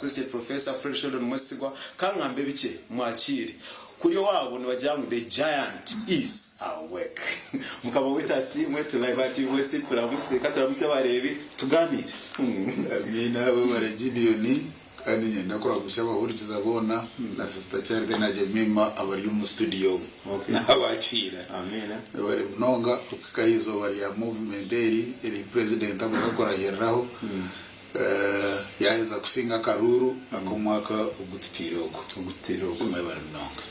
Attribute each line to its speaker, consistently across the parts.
Speaker 1: Associate Professor Fred Sheldon Mwesigwa kangambe biche mwachiri kuri wabo nibajangu the giant is awake mukaba witasi mwetu live ati wese kuramusi kataramusi abarebi tuganire
Speaker 2: amina abo baragidiyoni kandi nyenda kuramusi abahurikiza bona na sister Charity na Jemima abari mu studio n'abakira
Speaker 1: amina
Speaker 2: bari mnonga ukayizo bari ya movement eri president abakora yeraho yaza kusinga karuru akomwaka ugutitiro kumebara mnonga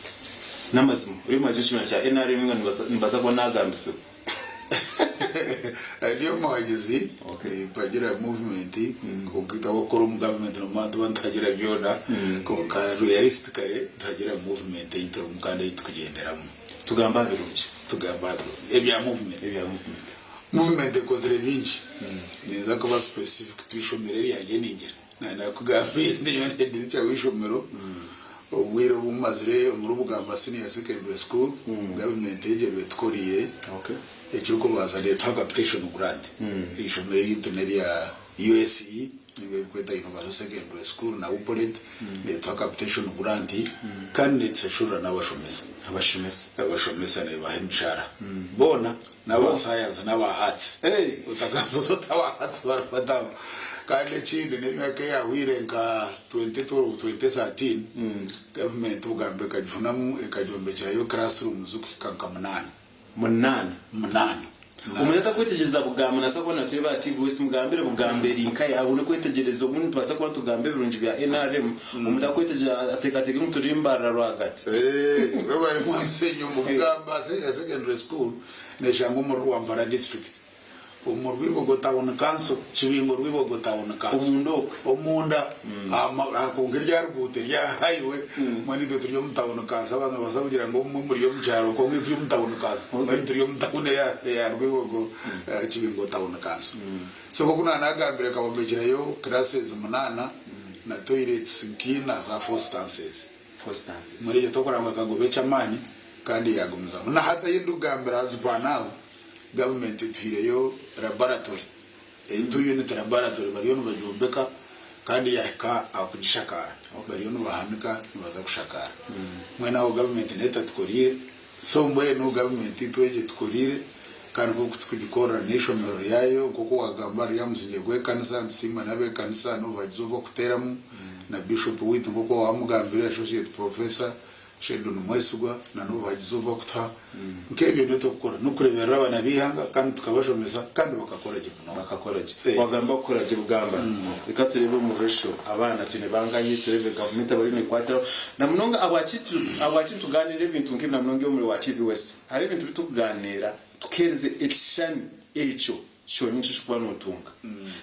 Speaker 1: namazimu uri majishima cha NRM nibaza ko nagambise
Speaker 2: aliyo mwagizi pagira movement kokita bakora mu government no mantu bantagira byona ko ka realist kare tagira movement intero mukanda yitukugenderamo
Speaker 1: tugamba birungi
Speaker 2: ebya movement kozere bingi neza ko ba specific twishomereri yaje ningira na kugambe ndiyo ndiri cya wishomero ubwiro bumazire mu rubugamba senior secondary school government yeje betkorire ekyo ko bazale capitation grant ishomeri tuneri ya USE niwe kweta University Secondary School na upolet le capitation grant kandi tsashura n'abashomesa ne bahemshara bona naba science naba arts utakavuza tawa arts barapata kandi chinde nemyaka ya wirenka 2013 government ugambe kajunamu ekajombekera yo classroom zukikanka munana
Speaker 1: umuyata kwetegereza bugamba nasabona turi bativu wese mugambire bugambere inka yabone kwetegereza umuntu twasa kwa tugambe birungi bya NRM umuyata kwetegereza atekatege muturimbarara rwagati
Speaker 2: we bari mu msenyo mu bugamba secondary school neshango mu Rwambara district umurwibo gotabona kanso chibingo rwibo gotabona kanso omunda akongera rwute rya highway mwani do turiyo mutabona kanso abantu basabugira ngo muri yo mcyaro ko ngi turiyo mutabona kanso mwani turiyo mutabona ya rwibo go chibingo gotabona kanso so ko kuna nagambire kabombekera yo classes 8 na toilets nkina za four stances muri yo tokora ngo becha mani kandi yagumiza na hata yindugambira azipanaho government ithireyo laboratory unit laboratory bariyo bajombeka kandi yaka akugishakara bariyo bahanika baza kushakara mwana wa government neta tukoriye so mwe no government tweje tukorire kandi ko kutugikora nishomero yayo koko wagambara yamusinge gwe kanisa nsima nabe kanisa no bazoba kuteramu na bishop witu koko wamugambira associate professor Sheldon Mwesigwa na no bagizoba kuta nkebyo neto gukora no kurebera abana bihanga kandi tukabashomeza kandi bakakora
Speaker 1: wagamba gukora bugamba reka turebe mu resho abana tune banganye turebe government bari ne kwatero na munonga abakitu tuganire ibintu nk'ibyo na munonga yo muri wa TV West hari ibintu bitukuganira tukereze etishani echo shonyinshi kuba notunga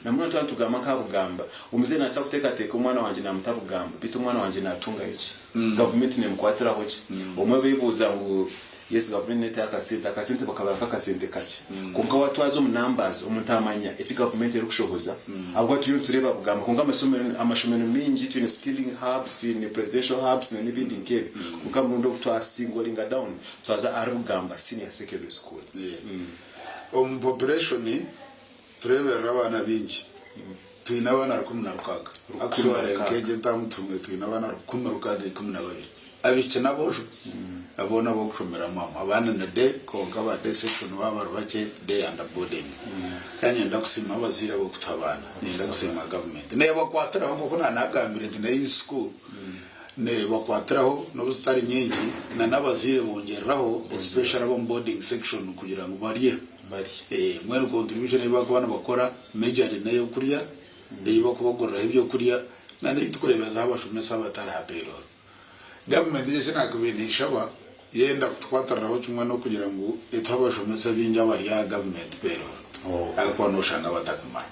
Speaker 1: na mwana twa tugama ka bugamba umuze na sakuteka teka umwana wanje na mutabugamba bitu umwana wanje natunga iki government ne mukwatira hoki umwe bibuza ngo yes government yakasente bakabaka kasente kati kunga watwazo mu numbers umutamanya iki government eri kushoboza ahubwo tuyo tureba bugamba kunga amashomero mingi twine skilling hubs twine presidential hubs n'ibindi nkebe kunga mundo twasingolinga down twaza ari bugamba senior secondary school
Speaker 2: population turebera abana bingi twina abana 16 akubare keje tamutumwe twina abana 12 abice nabojo abona bo kushomera mama abana na de konka ba de section baba bace de under boarding kanyenda kusima bazira bo kutabana nenda kusima government ne bakwatira ngo kuna nagambire ne school ne bakwatiraho no bustari nyingi na nabazire bongeraho especially abo boarding section kugira ngo bariye mwero contribution y'abakwana bakora major nayo kuriya yiba kubagorera ibyo kuriya nande itukurebeza abashomesa batara hapero government yese nakubinisha ba yenda kutwataraho cyumwe no kugira ngo etabashomesa binja bari ya government pero akwana ushanga batakumara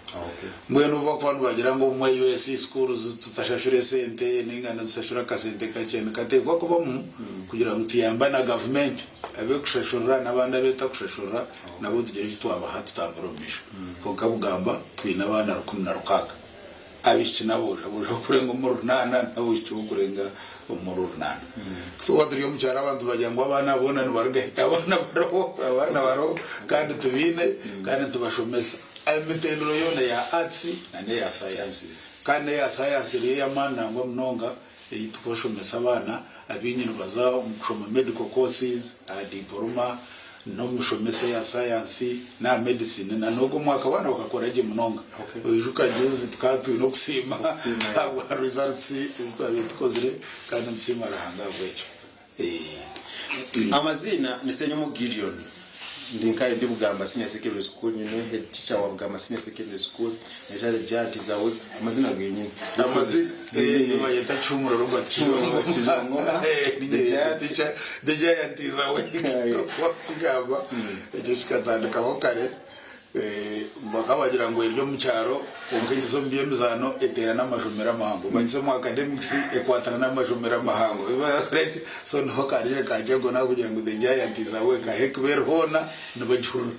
Speaker 2: mweno bakwana bagira ngo mu US schools tutashashure sente ningana zishashura kasente kacene katekwa kuba mu kugira ngo tiyamba na government abe kushashura nabanda beta kushashura nabo tugere kitwaba hatutamboromisha ko kabugamba twina abana 16 abishi nabo abujo kurenga mu runana nabo kurenga mu runana tuwa turiyo mucyara abantu bajya ngo abana bona nibarge abana baro kandi tubine kandi tubashomesa ametendro yone ya arts na ne ya sciences kandi ya science iri ya mana ngo mnonga tukoshomesa abana abinyine baza mu medical courses a diploma no mushomesa ya science na medicine na nogo mwaka bana bakakora je mnonga ujuka juzi tukatu no kusima abo results izitwabikozire kandi nsima rahanga bwecho
Speaker 1: amazina nisenyo mu Gideon ndinkaye ndi Bugamba Senior Secondary School nyine head teacher wa Bugamba Senior Secondary School yajale jati zawe amazina gwenye
Speaker 2: amazina nyuma yatachumura Robert Kijongo teacher deja yantiza we wakigamba ejo shikatandika hokare bakabagira ngo iryo mu cyaro kongezo mbiye mizano etera n'amajomera mahango banze mu academics ekwatana n'amajomera mahango ibareje so no karire kajengo na kugira ngo deja yantiza we ka hekber hona n'abajuru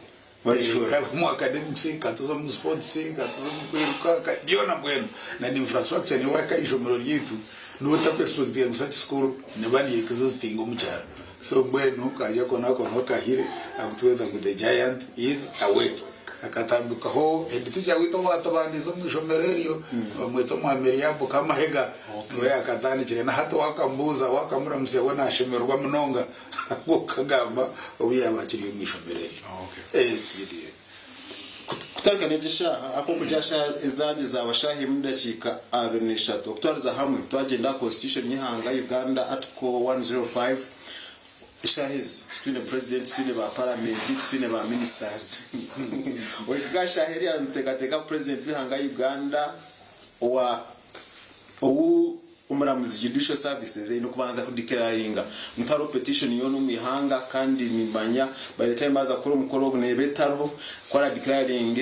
Speaker 2: bajura mu academics katuzo mu sports katuzo mu kwiruka diona bweno na infrastructure ni waka ijomero ryitu n'uta perspective mu such school ne bani yekizistingo mu cyaro so bweno kaje kona ko kahire akutweza ngo the giant is awake akatambuka ho editija wito watabandizo mushomererio bamweto mwameri yabo kama hega we akatani kire na hato wakambuza wakamura musebona ashemerwa munonga akagamba obiya bakiri mushomererio SDD
Speaker 1: kutarikanejesha ako kujasha izandi za bashahi mudakika 23 okutwariza hamwe twagenda constitution y'ihanga Uganda article 105 shahiz twine president twine ba parliament twine ba ministers wegasha heri antekateka president w'ihanga Uganda wa umuramuzi judicial services ino kubanza kudeclaringa mutaro petition yo no mihanga kandi nimanya by the time baza kuri umukoro ne betaro kwa declaring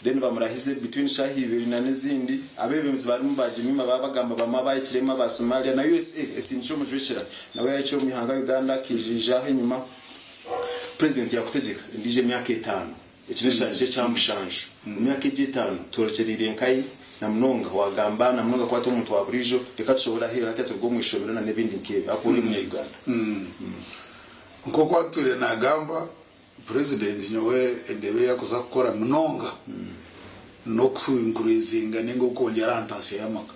Speaker 1: then bamurahize between shahibe na nezindi abebemzi bari mubaje mima babagamba bamabaye kirema ba Somalia na USA esinjo mujwishira nawe yacho mihanga Uganda kijija henyuma president yakutegeka ndije myaka 5 ikineshaje cyamushanje myaka 5 torocherire nkai na mnonga wagamba na mnonga kwa tomu twa burijo reka tushobora hera hata turwo mwishobero na nebindi nkebe akuri mu Uganda
Speaker 2: nko kwature na gamba president nyowe endebe yakuza gukora mnonga no kuincreasinga ningo kongera antase yamaka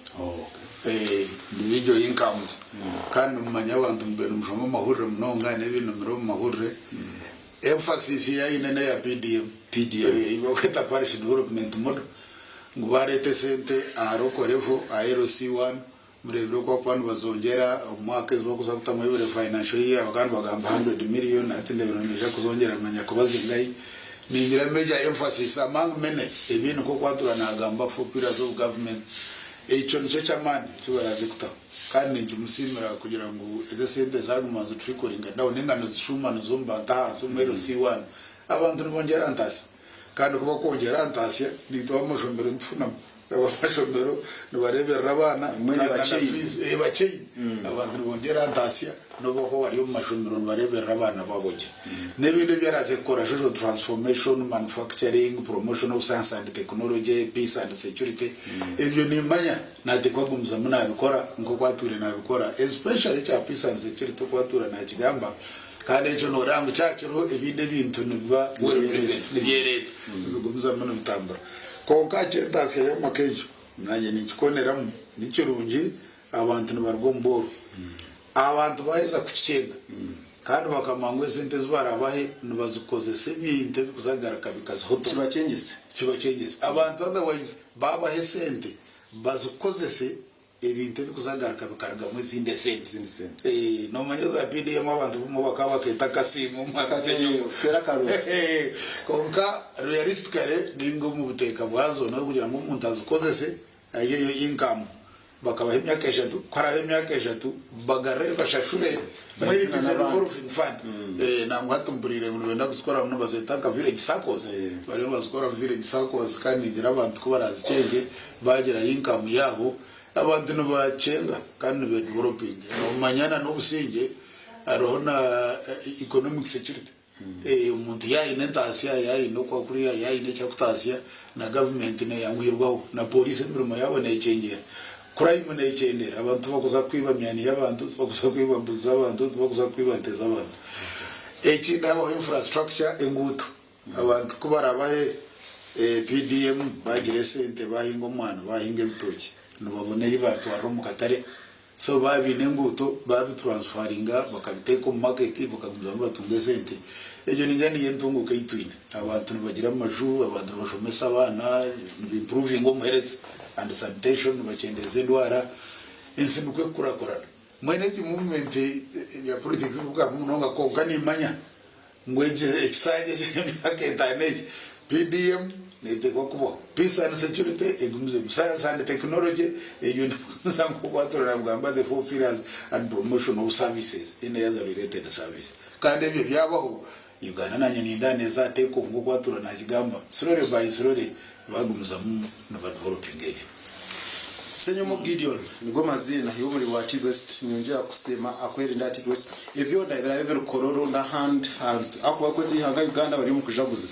Speaker 2: individual incomes kandi mumanya abantu mbere mujoma mahurire mnonga nebintu miro mahurire emphasis ya inene ya PDM ibokweta parish development model ngubarete sente arokorevo ARC1 murebero kwa kwanu bazongera umwaka ezo bakuza kutamwe bire financial year abantu bagamba 100 million atinde biromeje kuzongera manya kubazingayi ningira major emphasis among many ibintu ko kwatura nagamba for pillars of government echo nico chamani kibaraze kuta kandi ngimusimira kugira ngo eze sente zagumazo trikoringa down ingano zishumano zomba tahaso mero C1 abantu bongera antasi kandi kuba kongera antasi nitwa amashombero mfuna abashomero nibarebera abana bacheyi abantu bongera antasi no bako bari mu mashomero nibarebera abana baboje nebindi byaraze gukora social transformation manufacturing promotion of science and technology peace and security ibyo nimanya natekwa bumza munabikora ngo kwature nabikora especially cha peace and security kwatura na kigamba kandi ejo norangu cyakiro ibinde bintu niba nibyereta bigumza muno bitambura konka cyentase ya makejo nanye nikikoneramo nikirungi abantu nibarwomboro abantu baheza kukicenga kandi bakamangwe sente zibarabahe nibazukozese binte kuzagaraka bikaza hoto kibacengese abantu otherwise babahe sente bazukozese ebinte bikuzagaraka bikarga mu zinde sente no manyoza PDM abantu mu bakaba keta kasimu makasenyo tera karo konka realistically dingo mu buteka bwazo no kugira ngo umuntu azukozese ayeyo income bakaba imyaka 3 kwara imyaka 3 bagare bashashure muri revolving fund na ngwatumburire ngo wenda gukora mu bazetaka village circles bari bazikora village circles kandi ngira abantu ko barazicenge bagira income yabo abantu no bacenga kandi be developing no manyana no businge arona economic security umuntu yaine ntasya yaine kwa kuri yaine cyakutasya na government ne yangwirwaho na police mirimo yabo ne icengera crime ne icendera abantu bakuza kwiba myani y'abantu bakuza kwiba mbuza abantu bakuza kwibanteza abantu ndabo infrastructure enguto abantu kubara bahe PDM bagire sente bahinga umwana bahinga bitoki nubaboneye batwara mu katare so babine nguto babi transferinga bakabiteka mu market bakaguza batunge sente ejo ninjani yentunguka itwine abantu bagira amaju abantu bashomesa abana improving home health and sanitation bacendeze ndwara insinuke kurakorana mweneti movement ya politics buka munonga konka nimanya ngweje excited yaketaneje PDM neteko kubo peace and security egumze science and technology eyuni musango kwatora bugamba the four pillars and promotion of services in other related service kandi ebyo byabaho Uganda nanye nindane za teko ngo kwatora na kigamba slowly by slowly bagumza mu na developing eyo
Speaker 1: Senyomo Gideon nigo mazina yo muri wa West nyongera kusema akwere ndati West evyo ndabira bebe kororo na hand akwa kweti hanga Uganda bari mu kujaguza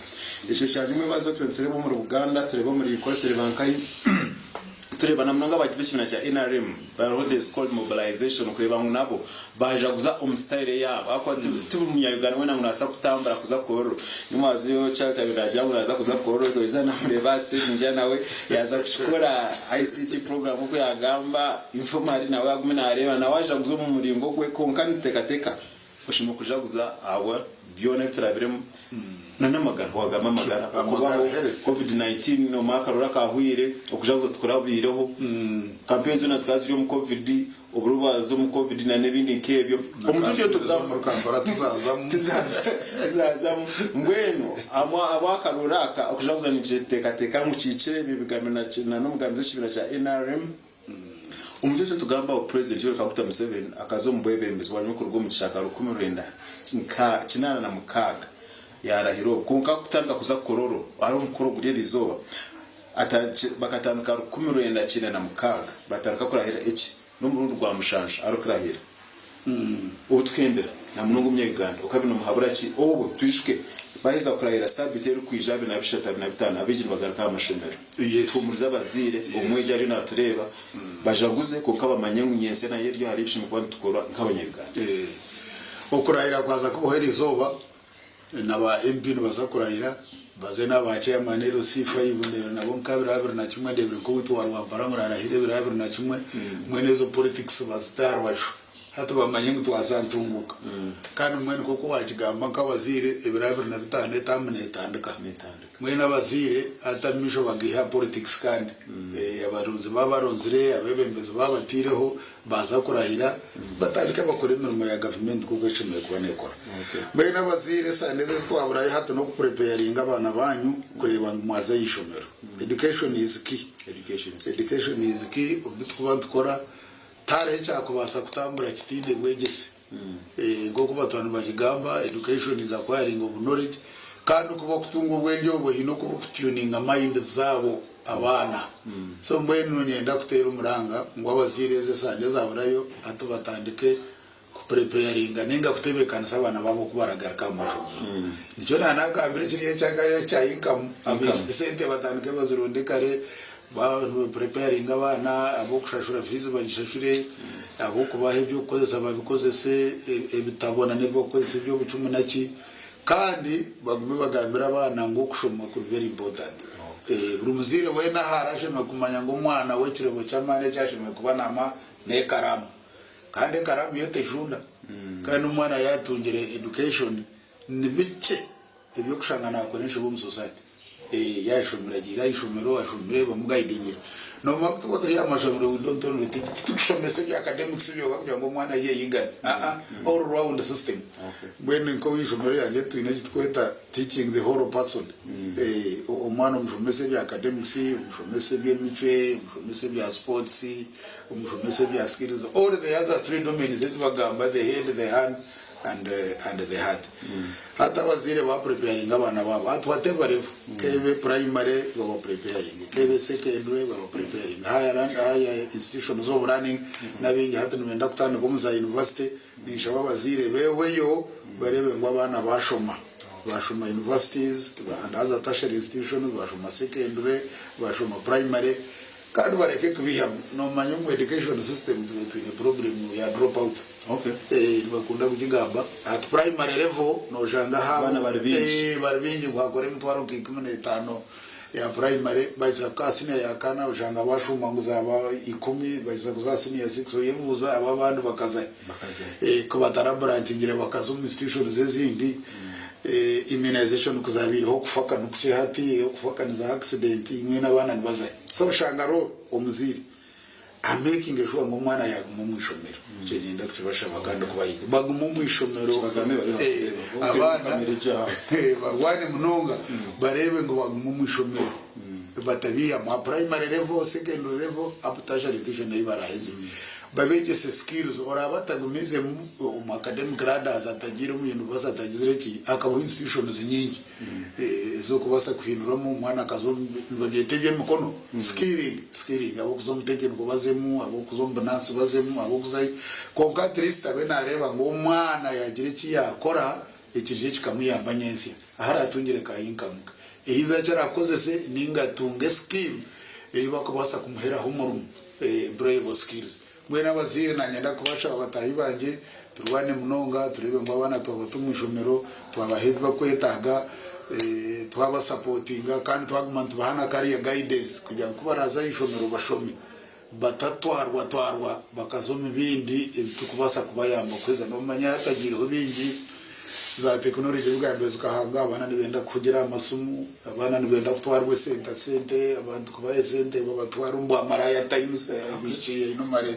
Speaker 1: isho cyane mwe bazo kwenterebo muri Uganda terebo muri ikotere bankai tureba namnanga bakibishimina cya NRM baro this called mobilization kureba nabo bajaguza umstyle yabo akwa tubu munyayugana wena munasa kutambara kuza kororo nimazi yo cyata biraje muraza kuza kororo ko izana muri base njya nawe yaza kushikora ICT program ko yagamba informali nawe agumina areba nawe ajaguza mu muringo kwe konkani tekateka ushimo kujaguza awa byone turabiremo nanamagara wagama magara kubaho COVID-19 no makarura kahwire okujaguza tukurabireho campaigns na skazi yo mu COVID uburubazo mu COVID na nebindi kebyo omuntu yo
Speaker 2: tuzamurukampara
Speaker 1: tuzaza ngweno abakaruraka okujaguza nicetekateka mu cicire bibigamena no mugambizo kibira cya NRM umutese tugamba o president yo kabuta Museveni akazo mbwebembezi wanyu ku rugo mu kishaka rukumirenda kinana na mukaga yarahiro kunka kutanga kuza kororo ari umukoro guririzoba bakatandika rukumirenda kina na mukaga batandika kurahira iki no mu rundi rwa mushanja arukurahira ubutwembera na munungu Uganda ukabino muhabura ki obo twishwe baheza kurahira sabite ru kwijabe na bishata na bitana abijini bagaruka amashomero tumuriza abazire umweje ari natureba bajaguze kuko abamanye nyense na yeryo hari bishimwe kwa tukora nk'abanyarwanda
Speaker 2: okurahira kwaza kubohera izoba naba MP bazakurahira baze n'abache ya manero C5 nabo nkabira na kimwe ndebere ko utwara wa parangura arahire birabira na kimwe mwenezo politics bazitara basho hata bamanye ngo twasantunguka kandi mwene koko wajigamba nk'abazire ibirabira na bitane tamne tandika mwene abazire hata misho bagiha politics kandi abarunzi babaronzire abebembezi babatireho baza kurahira batandika bakora imirimo ya government kuko icemeye kubanekora mwene abazire saneze twaburaye hata no preparinga abana banyu kureba mwaza yishomero education is key ubitwa dukora tare cyakubasa kutambura kitinde wegese ngoko batwana bagigamba education is acquiring of knowledge kandi kuba kutunga ubwenge obuhino kuba kutuning mind zabo abana so mbwenu nyenda kutera umuranga ngo abazireze sande zaburayo hato batandike kupreparinga ninga kutebekana sabana babo kubaragara amasho nicyo nanagambire kiriye cyagaya cya income sente batandike bazironde kare abantu preparing abana abo kushashura fees bagishashure abo kubaha ibyo kozesa babikozese ebitabona nebo kozese ibyo bucumi naki kandi bagume bagambira abana ngo kushoma ku very important burumuzire we na harashe makumanya ngo umwana we kirebo cyamane cyashimwe kuba nama ne karamu kandi karamu yote junda kandi umwana yatungire education nibice ibyo kushangana akoresha bo mu society yashomera gira ishomero ashomere bamugaidingira no makto batri amashomero we don't know tushomese bya academics byo bakujya ngo mwana ye yigana all around the system when ko ishomero yanjye twine tweta teaching the whole person umwana umshomese bya academics umshomese bya mitre umshomese bya sports umshomese bya skills all the other three domains is bagamba the head the hand and the heart hata wazire ba preparing abana babo at whatever kebe primary baba preparing kebe secondary baba preparing higher institutions of running nabingi hata nibenda kutana ko muza university nisha babazire beweyo barebe ngo abana bashoma universities and other tertiary institutions bashoma secondary bashoma primary kandi bareke kubiha no manyo mu education system twine problem ya drop out bakunda kugigamba at primary level no janga ha barbingi gwakore mutwaro 15 ya primary baisa ka senior ya kana ushanga bashuma nguzaba 10 baisa kuza senior 6 yebuza aba bantu bakaza ko batara branchingire bakaza mu institution zezindi immunization kuzabiri ho kufaka nukuche hati ho kufaka za accident imwe n'abana nibaza so ushanga ro omuziri I'm making sure ngo mwana yaguma mu ishomero cyenda kutibasha baganda kubayiga baguma mu ishomero abana barwane munonga barebe ngo baguma mu ishomero batabiya ma primary level secondary level up tertiary education ibarahize babeje skills ora batagumize mu academic ladders atagira mu university atagizire ki akaba institutions nyingi zo kubasa kuhindura mu mwana kazo bagitebye mukono skilling abo kuzomuteke ngo bazemu abo kuzombonansi bazemu abo kuzai konkatrist abena reba ngo umwana yagire ki yakora ikije kikamuyamba nyensi ahara atungire ka income iza cyarakoze se ninga tunge skill iba kubasa kumuhera humurumu brave skills mwena bazire na nyenda kubasha abatahi banje turwane munonga turebe ngo abana twabatumishomero twabaheba kwetaga twaba supportinga kandi twaguma tubahana kariya guidance kugira ngo baraza ishomero bashomi batatwarwa bakazoma ibindi tukubasa kubayamba kweza no manya atagireho bingi za technology bwambeze ukahanga abana nibenda kugira amasumu abana nibenda kutwarwe sente abantu kubaye sente babatwara umba maraya times biciye no mare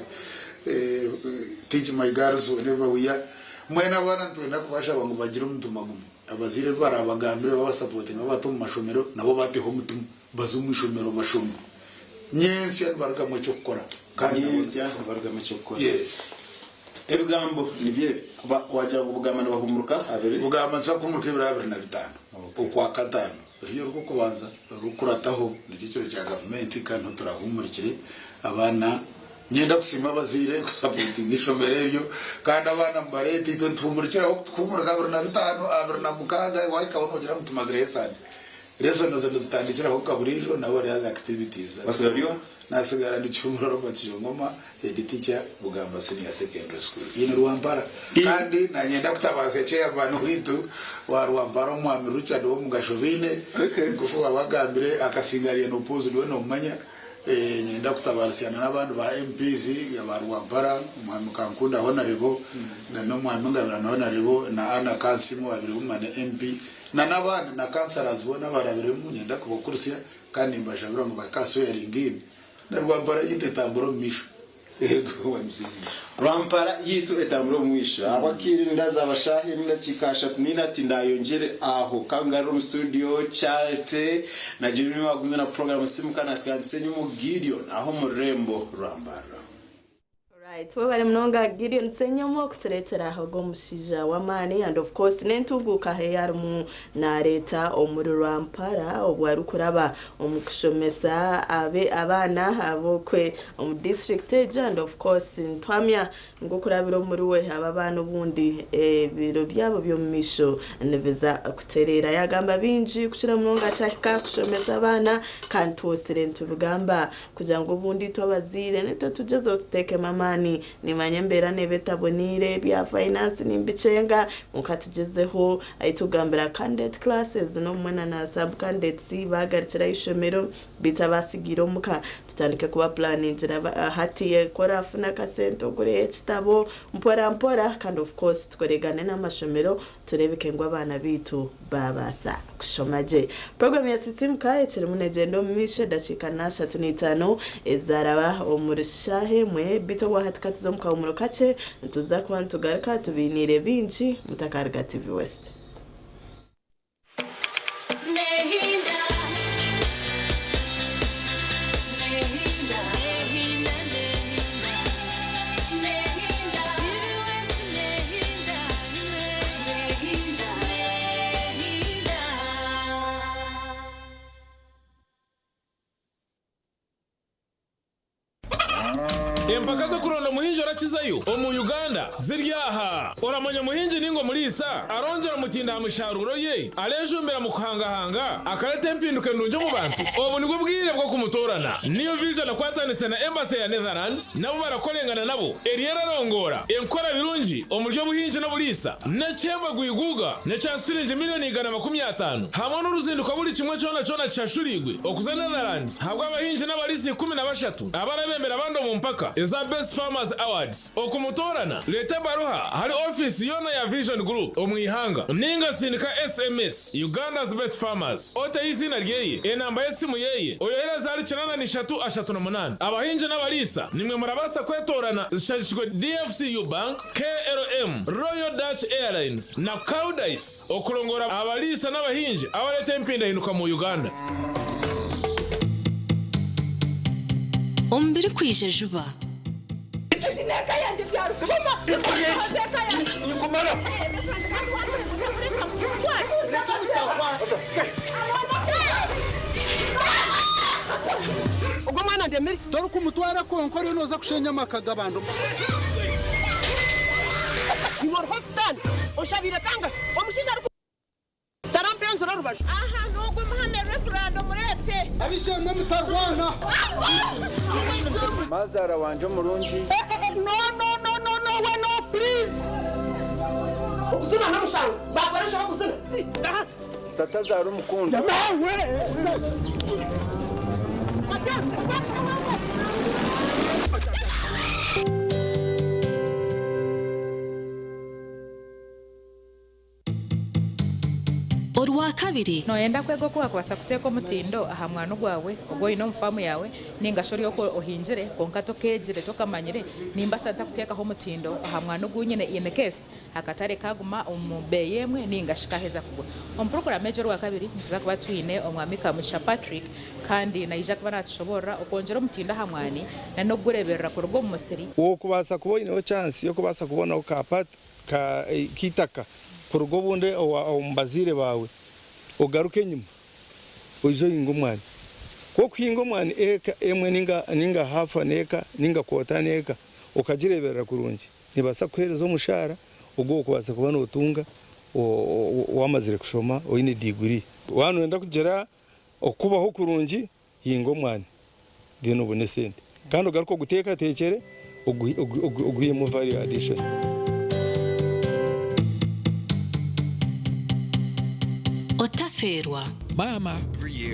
Speaker 2: teach my girls whenever we are mwena abana twenda kubasha bangu bagira umutumagumu abazire barabagambire baba supporting abato mu mashomero nabo bateho umutumu bazumishomero bashomo nyensi baraka mu cyo gukora
Speaker 1: kandi nyensi baraka mu cyo gukora
Speaker 2: yes
Speaker 1: ebigambo nibye kuba wajya kubugama n'abahumuruka abiri
Speaker 2: bugama nsa kumurika 2025 ukwa katano riyo rwo kubanza rukurataho n'igiciro cya government kandi turahumurikire abana nyenda kusima bazire supporting ishomero kandi abana mbareti tumurikira kumurika 2025 abirna mukaga waika onogera mutumazire yesani rezo nazo zitandikira ho kaburijo nawe yaza activities
Speaker 1: basabyo
Speaker 2: nasigara ndi cyumuro robatijo ngoma head teacher bugamba senior secondary school ine Rwampara kandi nanyenda kutabaza cye abantu witu wa Rwampara umwami Richard wo mugashovine kuko abagambire akasingariye no pose rwe no manya nyenda kutabarisiana n'abantu ba MPs ya Rwampara umwami Kankunda honorable na no mwami ngabira honorable na Ana Kansimu babiri umane MP na nabana na councillors bona barabire mu nyenda kubakurusya kandi mbashabira mu bakaso yaringini na Rwampara yite tamburo misho ego wamzingi
Speaker 1: Rwampara yitu etamburo mwisho abakiri ndaza abashahi nina chikasha nina tindayongere aho kangaro mu studio chate na jimmy magumye na program simukana sikansenyu mu Gideon aho mu Rembo Rwampara.
Speaker 3: Right, we bari mnonga Gideon Senyomo kuteretera aho go mushija wa mani and of course nentuguka heyarmu na leta omuri Rwampara obwari kuraba omukushomesa abe abana abokwe district and of course ntwamya ngo kurabira muri we ababana ubundi biro byabo byo misho neveza kuterera yagamba binji kushira mnonga cyaka kushomesa abana kandi twosire ntubugamba kugira ngo ubundi twabazire neto tugezo tuteke mamani ni manyembera nebetabonire bya finance nimbicenga mukatugezeho ayitugambira candidate classes no mwana na sub candidates bagarikira ishomero bitabasigiro muka tutandike kuba planning hati kora funa kasento kure kitabo mpora kind of course tkoregane n'amashomero turebeke ngo abana bitu babasa kushomaje program ya sisimka ekiri munegendo mishe dakika nasha tunitano ezaraba omurishahe mwe bito wa hatikati zo mukawumulo kace tuza kuba tugaruka tubinire binji mutakarga TV West.
Speaker 4: makaza kuronda muhinji arakizayo mu Uganda ziryaha oramanya muhinji ningo mulisa arongera mutinda musharuro ye alejumbera mu kuhangahanga akarete impinduke ndunje mu bantu obu nibwo bwire bwo kumutorana niyo vision kwatanise na embassy ya Netherlands nabo barakorengana nabo eriera rongora enkora birungi omuryo buhinji no bulisa ne chemba guiguga ne chansirinje miliyoni 150 hamwe n'uruzinduko buri kimwe cyona cyashurigwe okuza Netherlands habwa abahinji n'abalisi 13 abarabembera bando mu mpaka eza Best Farmers Awards okumutorana leta baruha hari office yona ya Vision Group omwihanga ninga sindika SMS Uganda's Best Farmers ote izina ryeye enamba yesimu yeye oyohera zari 9338 abahinji n'abalisa nimwe murabasa kwetorana zishashishwe DFCU Bank KLM Royal Dutch Airlines na Caudice okulongora abalisa n'abahinji abaleta empinda hinuka mu Uganda
Speaker 5: ombere kwije juba
Speaker 6: neka yandi byaruka mama neka yandi
Speaker 7: nikumara
Speaker 6: ubwo mwana ndemeri dore ko umutwara konkore noza kushenya amakaga bantu you are hostan oshabire kanga omushinja tarampenzo rarubaje aha nugo muhame referendum murete abishemwe mutarwana
Speaker 7: mazara wanje murungi
Speaker 6: no we no please uzuna namushawo bakoresha bakuzuna
Speaker 7: tatazara umukundo
Speaker 5: Orwa kabiri
Speaker 8: noyenda kwego kwa kwasa kuteka mutindo aha mwana gwawe ogwo ino mfamu yawe ninga shori yoko ohinjire konkato kejire tokamanyire nimba santa kuteka ho mutindo aha mwana gunyene in case akatare kaguma umubeyemwe ninga shikaheza kugwa program major wa kabiri tuza kuba twine omwamika musha Patrick kandi na ija kubana tushobora okonjera mutinda aha mwani na no gureberera ku rugo musiri
Speaker 9: wo kubasa kubona chance yo kubasa kubona ukapat ka kitaka kurugo bunde ombazire bawe ogaruke nyuma ojo ingomwani ko kwingomwani eka emwe ninga hafa neka ninga kota neka okajireberera kurungi nibasa kwereza umushara ugo kubasa kubana utunga wamazire kushoma oyine degree wanu wenda kugera okubaho kurungi yingomwani dino bone sente kandi ugaruko guteka tekere uguye mu value addition
Speaker 5: otaferwa
Speaker 10: mama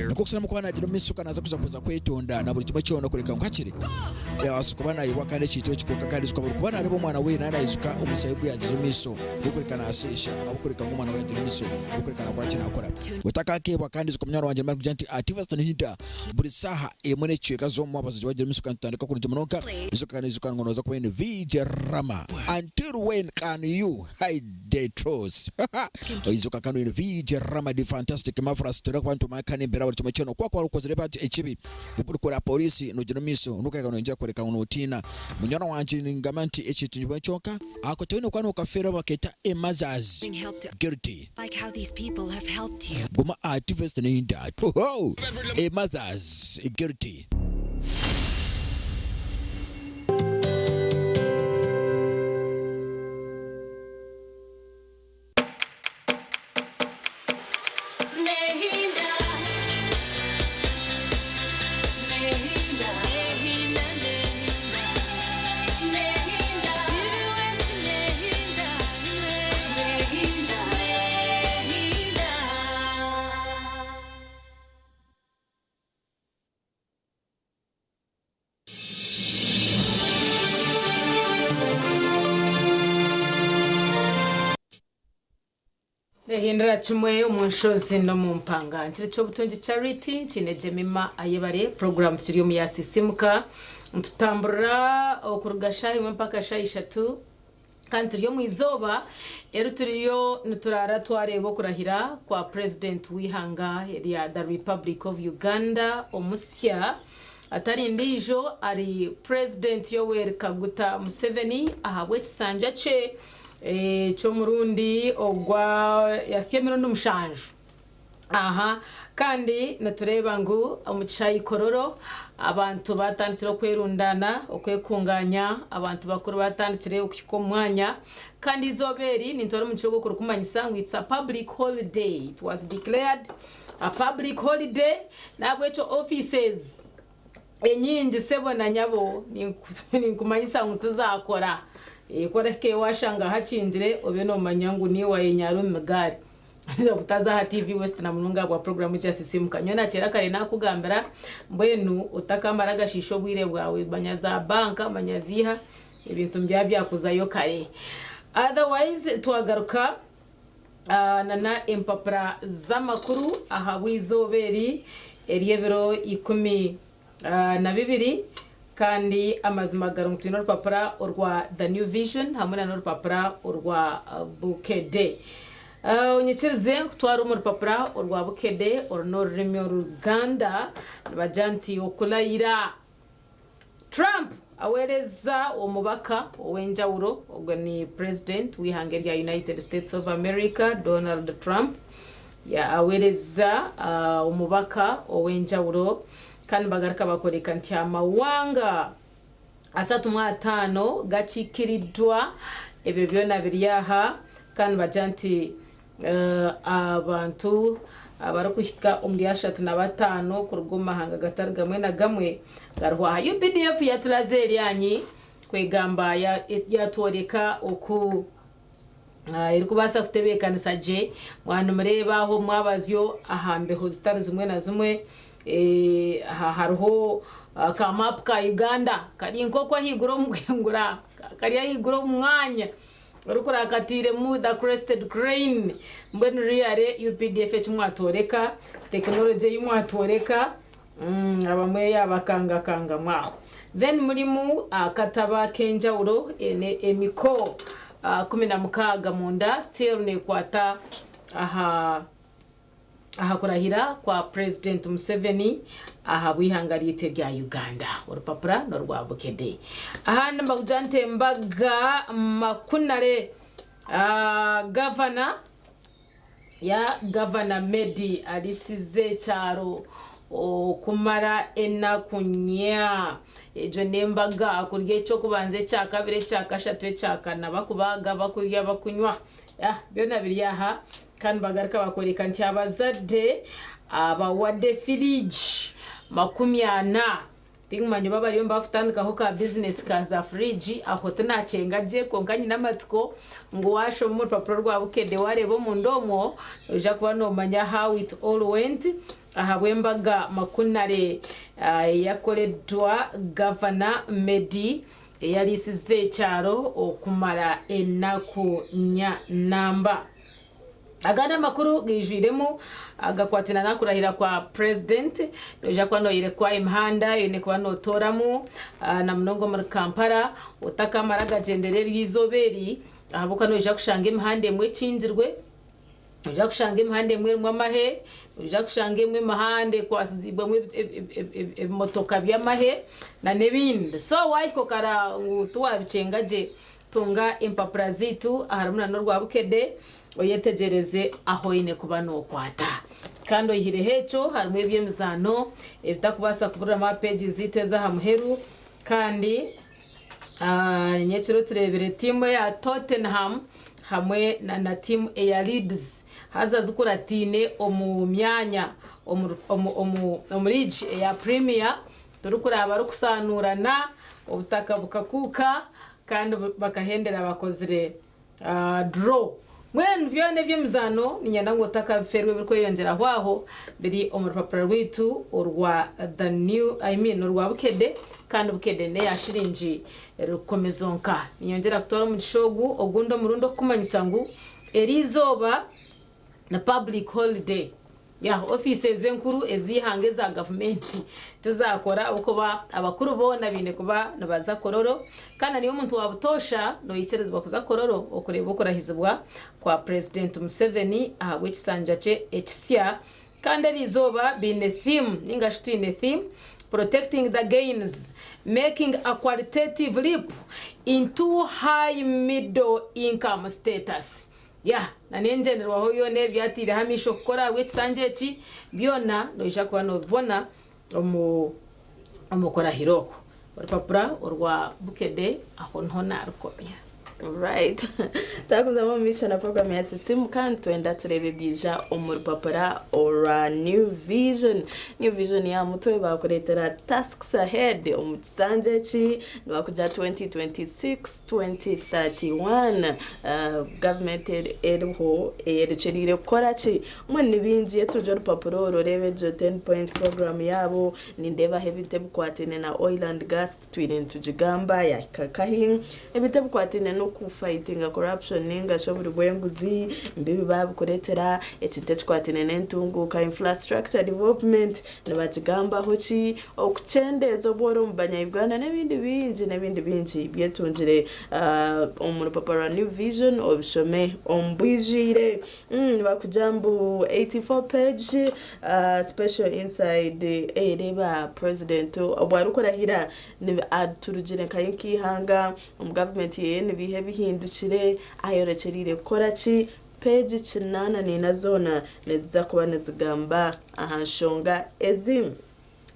Speaker 10: nukokusana mukwana jino misuka naza kuza kwetonda na buri kimwe cyono kureka nkakire yasukubana yiwakane chito chikoka kandi zikaba kubana aribo mwana we nana izuka umusayibu ya jimiso gukurikana asesha abukurika ngumwana wa jimiso gukurikana kwa kina akora utaka ke bakandi zikomnyaro wanje mari kujanti activist nhinda buri saha emone chweka zo mwabazi wa jimiso kantandika kuri jimonoka izuka izuka ngono za kwene VJ Rama until when can you hide the truth izuka kanu in VJ Rama the fantastic mafras tura kwantu makane mbera buri kimwe cyono kwa ukozere bati echibi bukura polisi no jimiso nuka nje kureka unotina munyana wanje ningamanti echitunjwe choka akotone kwano kafera baketa emazaz guilty
Speaker 5: like how these people have helped you
Speaker 10: goma activist ninda oh emazaz guilty
Speaker 11: hindura chimwe umunshozi no mumpanga ntire cyo butonje charity chineje mima ayebare program turi mu yasisimuka tutambura okurugasha imwe mpaka sha 3 kandi turi mu izoba ero turiyo nuturara twarebo kurahira kwa president wihanga ya the Republic of Uganda omusya atari ndijo ari president Yoweri Kaguta Museveni ahabwe kisanja che cyo murundi ogwa yasyemiro n'umushanju aha kandi natureba ngo umucayi kororo abantu batandikira kwerundana okwekunganya abantu bakuru batandikire ukiko mwanya kandi izoberi nintore mu cyo gukora kumanyisa ngo it's a public holiday. It was declared a public holiday nabwo echo offices enyingi sebona nyabo ni kumanyisa ngo tuzakora ikora ke washanga hacindire obe no manyangu ni wa yenyaru migari utazaha TV West na mununga bwa program ya CCM kanyona kera kare nakugambira mbwenu utakamara gashisho bwire bwawe banyaza banka manyaziha ibintu byakuzayo kare. Otherwise twagaruka nana empapra z'amakuru aha wizoberi eriebero 12 kandi amazimagaro mutino rupapura urwa The New Vision hamwe na rupapura urwa Bukede. Unyekirize kutwara umurupapura urwa Bukede uruno rurimi Uganda bajanti okulayira Trump awereza umubaka w'enjawulo ubwo ni president w'ihange rya United States of America Donald Trump ya awereza umubaka w'enjawulo kandi bagaraka bakoreka nti amawanga asatu mwatano gakikiridwa ebyo byona biriyaha kandi bajanti abantu abarukushika 35 kuruguma hanga gatari gamwe na gamwe garwa UPDF yatulazeri yanyi kwegamba yatoreka oku iri kubasa kutebekanisa je mwana mureba aho mwabazyo ahambeho zitari zimwe na zimwe haruho ka map ka Uganda kari nkoko higuro mugengura kari higuro mwanya urukura katire mu the crested crane mbenu riare UPDF chimwatoreka technology yimwatoreka abamwe yabakanga kanga mwaho then mulimu kataba kenjawulo emiko 16 munda still ne kwata aha kurahira kwa President Museveni aha bwihangariye rya Uganda urupapura no rwa Bukede ahandi mbagujante mbaga makunare governor Medi alisize cyaro kumara enakunya ejo nembaga kurye cyo kubanze cya kabire cya kashatu cya kana bakubaga bakurya bakunywa byona biriyaha kandi bagarika bakoreka nti abazadde abawade fridge 40 tingmanyo baba yomba afutandikaho ka business kaza fridge aho tenacengaje konkanye namatsiko ngo washo mu rupapuro rwa Bukede warebo mu ndomo uja kuba no manya how it all went ahabwembaga makunare yakoledwa governor Medi yalisize cyaro okumara enaku nya namba agana makuru gijwiremo agakwatina nakurahira kwa president doja kwano ire kwa imhanda yone kwa no toramu na mnongo mu Kampala utakamaraga gendereri yizoberi ahabuka no ja kushanga imhande emwe cinjirwe ja kushanga imhande emwe mwamahe ja kushanga emwe mahande kwasizibwe mwe motoka byamahe na nebindi so waiko kara ngutuwa bicengaje tunga impapura zitu aharumuna no rwa Bukede oyetegereze aho ine kuba no kwata kandi oyire hecho harimwe byemizano ebitakubasa kubura ma pages ziteza hamuheru kandi nyekiro turebere timu ya Tottenham hamwe na timu ya Leeds haza zukuratine omu myanya omurige ya Premier turukura abarukusanurana obutaka bukakuka kandi bakahendera bakozire draw When byone byemizano ninyana ngo takaferwe biriko yongera hwaho biri omurupapuro rwitu urwa The New urwa Bukede kandi Bukede ne yashirinji rukomezonka ninyongera kutora mu gishogu ogundo murundo kumanyisangu erizoba na public holiday ya offices enkuru ezihange za government tuzakora uko ba abakuru bona bine kuba nabaza kororo kana niyo muntu wabutosha no yicerezwa kuza kororo okureba ukorahizibwa kwa President Museveni ahagwe kisanja che HCR kandi rizoba bine theme ningashitine theme protecting the gains making a qualitative leap into high middle income status ya na nenjenerwaho yone byatire hamisho kukora wekisanje ki byona noisha kuba nobibona omukora hiroko orupapura orwa bukede aho nho narukomya.
Speaker 3: Right. Takuza mu mission na program ya sisimu kandi twenda turebe bija omurupapura ora New Vision. New Vision ya mutwe bakuretera tasks ahead omutsanje ki bakuja 2026-2031 government eriho ericherire kukora ki mwene binji etuje orupapura ororebe jo 10 point program yabo nindeba hebite bukwatine na oil and gas twire ntujigamba ya kakahin ebite bukwatine no ku fighting corruption ninga shoburi bwenguzi mbibi babukuretera ekinte kikwatine n'entunguka infrastructure development nabagigamba hoki okuchendeza obworo mu banyayuganda n'ebindi bingi byetungire omurupapura New Vision obishome ombwijire bakujambu 84 page special inside ereba president obwarukorahira ni aturugire kayinki hanga government yene bihe bihindukire ayorecherire gukora ki page 8 ni nazona neziza kuba nezigamba ahanshonga ezim.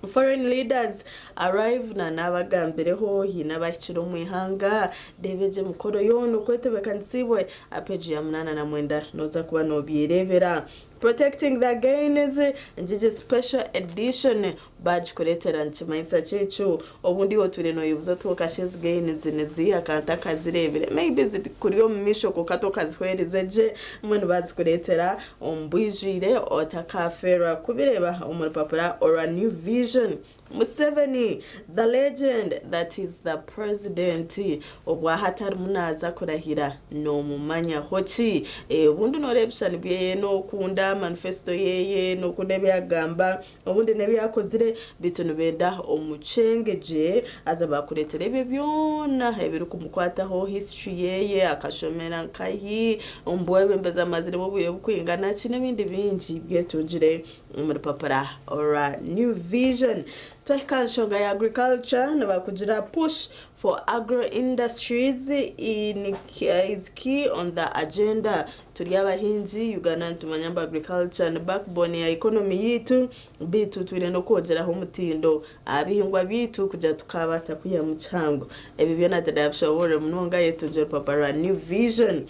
Speaker 3: Foreign leaders arrive na nabagambireho hina bakiro mu ihanga debeje mukoro yono kwetebekanisiwe apeji ya 89 noza kuba no byerebera. Protecting the gains njije special edition badge kuretera nchimaisa chechu obundi oture no yubuza twokashes gains nezi akanta kazirebere maybe zit kuriyo misho kokato kazihwerizeje mwe bazikuretera ombwijire otakafera kubireba omurupapura ora New Vision. Museveni, the legend that is the president obwa hatari munaza kurahira no mumanya hochi bundu no reption bye no kunda manifesto yeye no kundebe agamba obundi nebi yakozire bitunu benda omucengeje azaba kuretera ebyo byona ebiri kumukwataho history yeye akashomera nkahi ombwebe mbeza mazire bobuye bukwingana kine bindi bingi byetujire mu papara ora New Vision. Twakanshoga ya agriculture nabakujira push for agro industries is key on the agenda. Turi abahinji Uganda ntumanyamba agriculture na backbone ya economy yitu bitu twirendo kongeraho umutindo abihingwa bitu kuja tukabasa kuya muchango ebi byona tadabshobore munonga yetu je papara New Vision.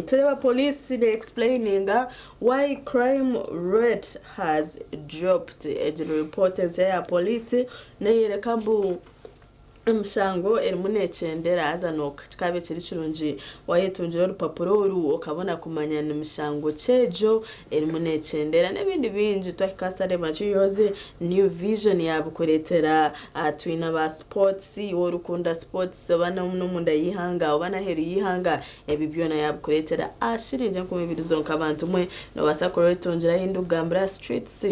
Speaker 3: Tureba police they explaining why crime rate has dropped. Ejino reporters ya police na yere kambu mshango erimunechendera azanoka kikabe kiri kirungi wayetunjira urupapuro uru ukabona kumanya ni mshango cejo erimunechendera n'ebindi bingi twakastade machiyoze New Vision yabukuretera twina ba sports worukunda sports bana n'umunda yihanga bana heri yihanga ebi byona yabukuretera ashirinje ku mibiri zonka abantu mwe no basakoretunjira hindugambra streets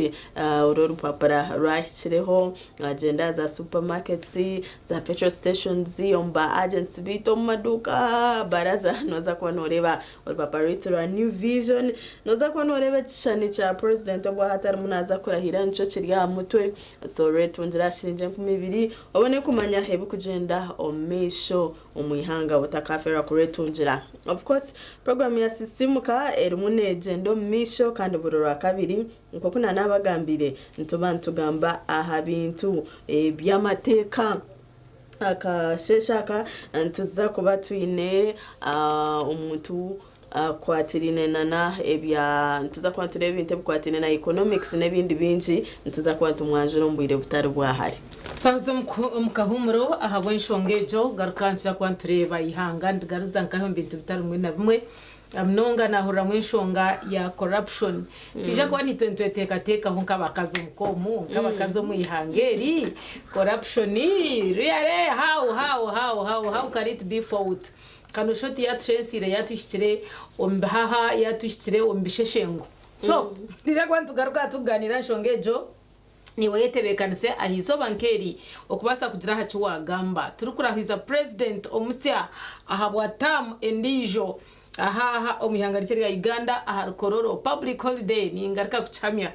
Speaker 3: uru rupapura rahikireho agenda za supermarkets za petrol stations yomba agents bito maduka baraza noza kwa noreba urupapura New Vision noza kwa noreba chishani cha president obwa hatari munaza kurahira nico kirya mutwe so retunjira shirinje ku mibiri obone kumanya hebu kugenda omesho umuyihanga butakafera kuretunjira. Of course program ya sisimuka erimunegendo misho kandi burura kabiri nko kuna nabagambire ntubantugamba aha bintu byamateka akasheshaka ntuza kuba twine umuntu kwatirine nana ebya ntuza kwa turebe ibintu kwatirine na economics n'ebindi bingi ntuza kwa tumwanjuro mbwire butari bwahari
Speaker 11: Twazo mukahumuro ahabwe nshongejo garukanchira kwa tureba ihanga ndigaruza nkaho bintu bitari mwe na bimwe amnonga nahura mwishonga ya corruption tija kwa ni 2020 hunka bakazo mkomu nkabakazo mwihangeri corruption really how can it be fault kano shoti ya trensire yatushikire ombaha yatushikire ombisheshengo so tija kwa tugaruka tuganira nshongejo niwe yetebekanise ahizo bankeri okubasa kugira hacu wagamba turukurahiza president omusya ahabwa tam endijo aha omuhangarikira ya Uganda aha kororo public holiday ni ingarika kuchamya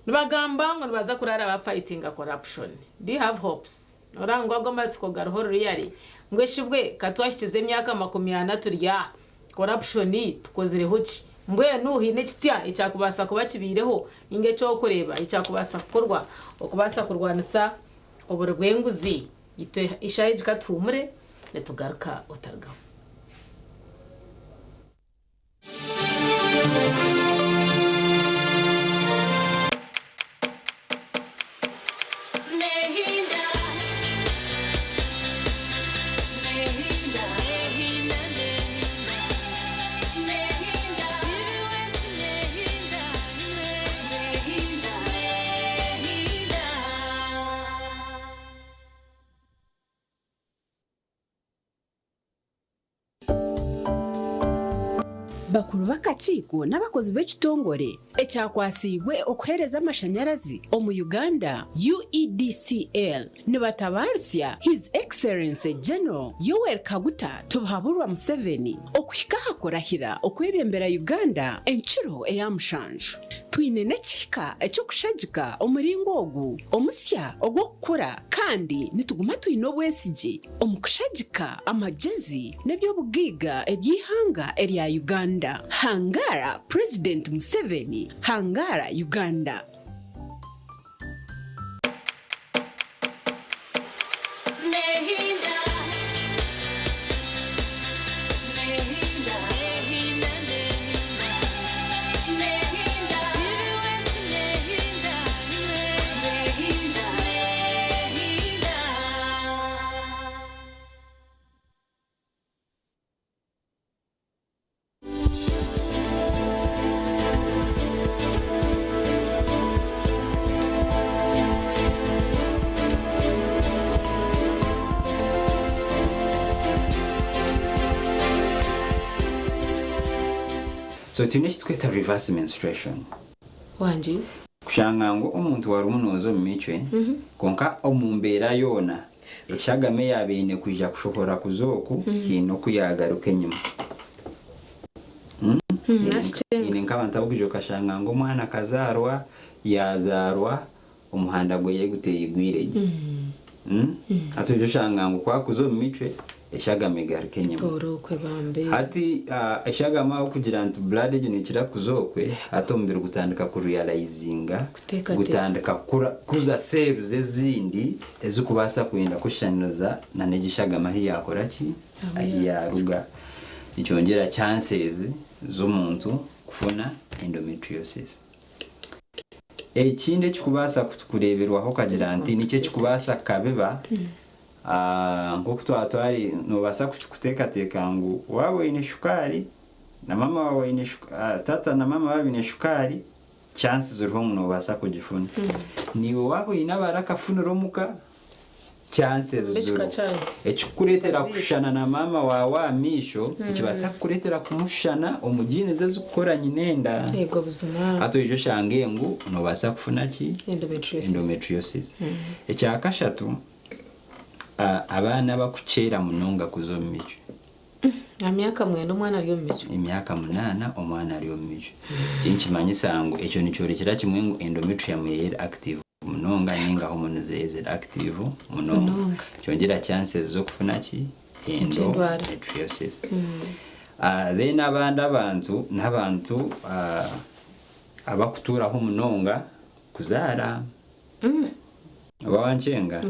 Speaker 11: nibagamba ngo baza kurara ba fighting corruption. Do you have hopes orangwa gomba siko garhoro yari ngweshibwe katwashyize myaka 20 turya corruption tukozireho ki mbwenu hine kitya icyakubasa kuba kibireho inge cyo kureba icyakubasa gukorwa okubasa kurwanisa oburwenguzi itwe ishaye jikatumure netugaruka utarga
Speaker 12: bakuru b'akakiiko n'abakozi b'ekitongore ekyakwasibwe okuheereza amashanyarazi omu Uganda UEDCL nibatabarisya His Excellency General Yoweri Kaguta Tobuhaburwa Museveni okuhika hakurahira okwebembera Uganda enchiro eya mushanju twine n'ekihika ekyokushagika omuringo ogu omusya ogw'okukura kandi nituguma twine obwesige omu kushagika amagezi n'ebyobugiiga eby'ihanga erya Uganda. Hangara President Museveni, Hangara Uganda.
Speaker 13: So tune kitweta reverse menstruation.
Speaker 11: Wanji
Speaker 13: Kushanga ngo omuntu wari umunozo mu micwe konka omumbera yona eshagame yabene kuja kushohora kuzoku hino kuyagaruka enyuma. Ine nk'abantu abugije kashanga ngo mwana kazarwa yazarwa umuhanda go yeguteye igwireje. Atuje shanga ngo kwa kuzo mu micwe eshagame garuka enyuma. Hati eshagama kugira nti blood unikira kuzokwe atombera gutandika ku realizinga gutandika kuza cells ezindi ezukubasa kwenda kushaniza na negishagama hiyakora ki ahiyaruga icyongera chances z'omuntu kufuna endometriosis. Ekinde kikubasa kureberwaho kagira nti nice kikubasa kabeba nk'uko twatwari nubasa kuteka ngo wawe ine shukari na mama wawe ine tata na mama wawe ine shukari chances ziriho nubasa kugifuna niwe wawe inabaraka funuro muka chances ziriho ekikuretera kushana na mama wawe amisho kibasa kuretera kumushana omugine ze zukoranye nenda
Speaker 11: yego buzima
Speaker 13: ato ijo shange ngo nubasa kufuna ki endometriosis ekyakashatu abana bakuchera munonga kuzomijo
Speaker 11: amyaka mwene umwana ari yomijo
Speaker 13: imyaka 8 omwana ari yomijo kinchi manyisango echo nichorekera kimwe ngo endometrium yeri active munonga ninga hormone zeze active munonga cyongera chances zo kufuna ki endometriosis. Then abantu n'abantu abakuturaho munonga kuzara abawanchenga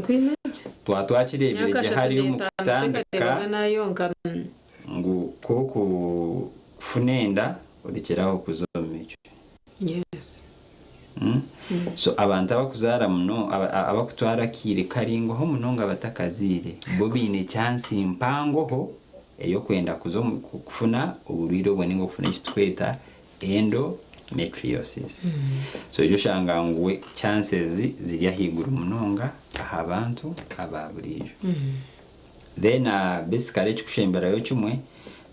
Speaker 13: twatwakirebereje hariyo mukutandika ngo koko funenda urikiraho kuzomijo.
Speaker 11: Yes.
Speaker 13: So abantu abakuzara muno abakutwara kire karingo ho munonga batakazire bo bine chance impango ho eyo kwenda kufuna uburiro bwo ningo kufuna kitweta endometriosis. So ijo shanga ngwe chances ziri higuru munonga aha abantu ababurijo. Then basically kushembera yo kimwe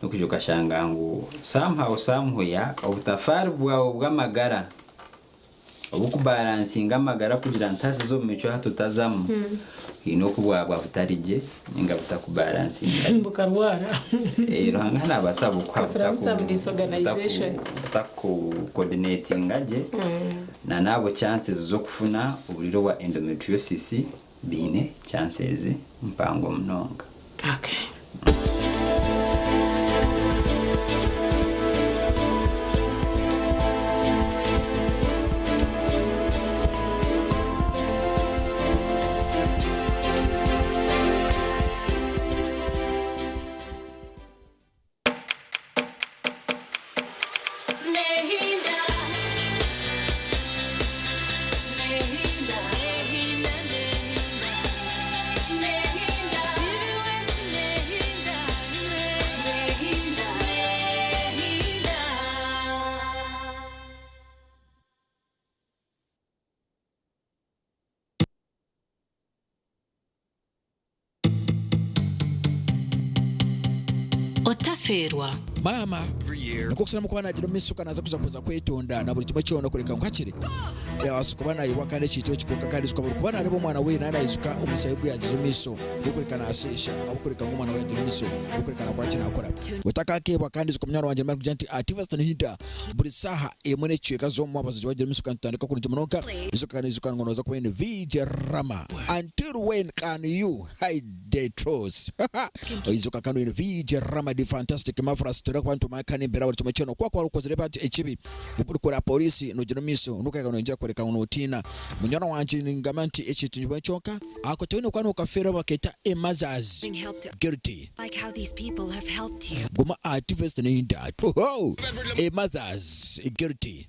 Speaker 13: no kujuka shanga ngo somehow somewhere obutafari bwawe bw'amagara obukubalansinga amagara kugira ntazi zo mico hatutazamu ino kubwabwa butarije ninga butakubalansinga
Speaker 11: mbukarwara
Speaker 13: rohangana basaba
Speaker 11: kwa disorganization
Speaker 13: taku coordinating aje na nabo chances zo kufuna uburiro wa endometriosis bine chances mpango mnonga.
Speaker 11: Okay.
Speaker 5: otaferwa
Speaker 10: mama nuko kusema kwa nagira misuka naza kuza kwetonda na buri kimwe cyono kureka nkakire wasuka bana yiwa kandi cyitwe kikuka kandi suka buri kubana aribo mwana we nana isuka umusayibwe yagira miso nukureka asesha abukureka ngumwana we yagira miso nukureka nakora kina akora utakakebwa kandi suka mwana wanje Mark Janti activist hida buri saha emone cyeka zo mu abazi wagira miso kandi tandika kuri jimonoka isuka kandi isuka ngono za kubene VJ Rama until when can you hide the truth isuka kandi VJ Rama the fantastic mafras kwantu makani mbera buri cyano kwa ukozere bati ekibi bukora polisi nugira miso nukaga nonjira koreka unotina munyana wanje ningamanti ekitunjwa cyoka akotene kwano kafera baketa emazaz guilty
Speaker 5: like how these people have helped you
Speaker 10: goma activist ni that oh emazaz guilty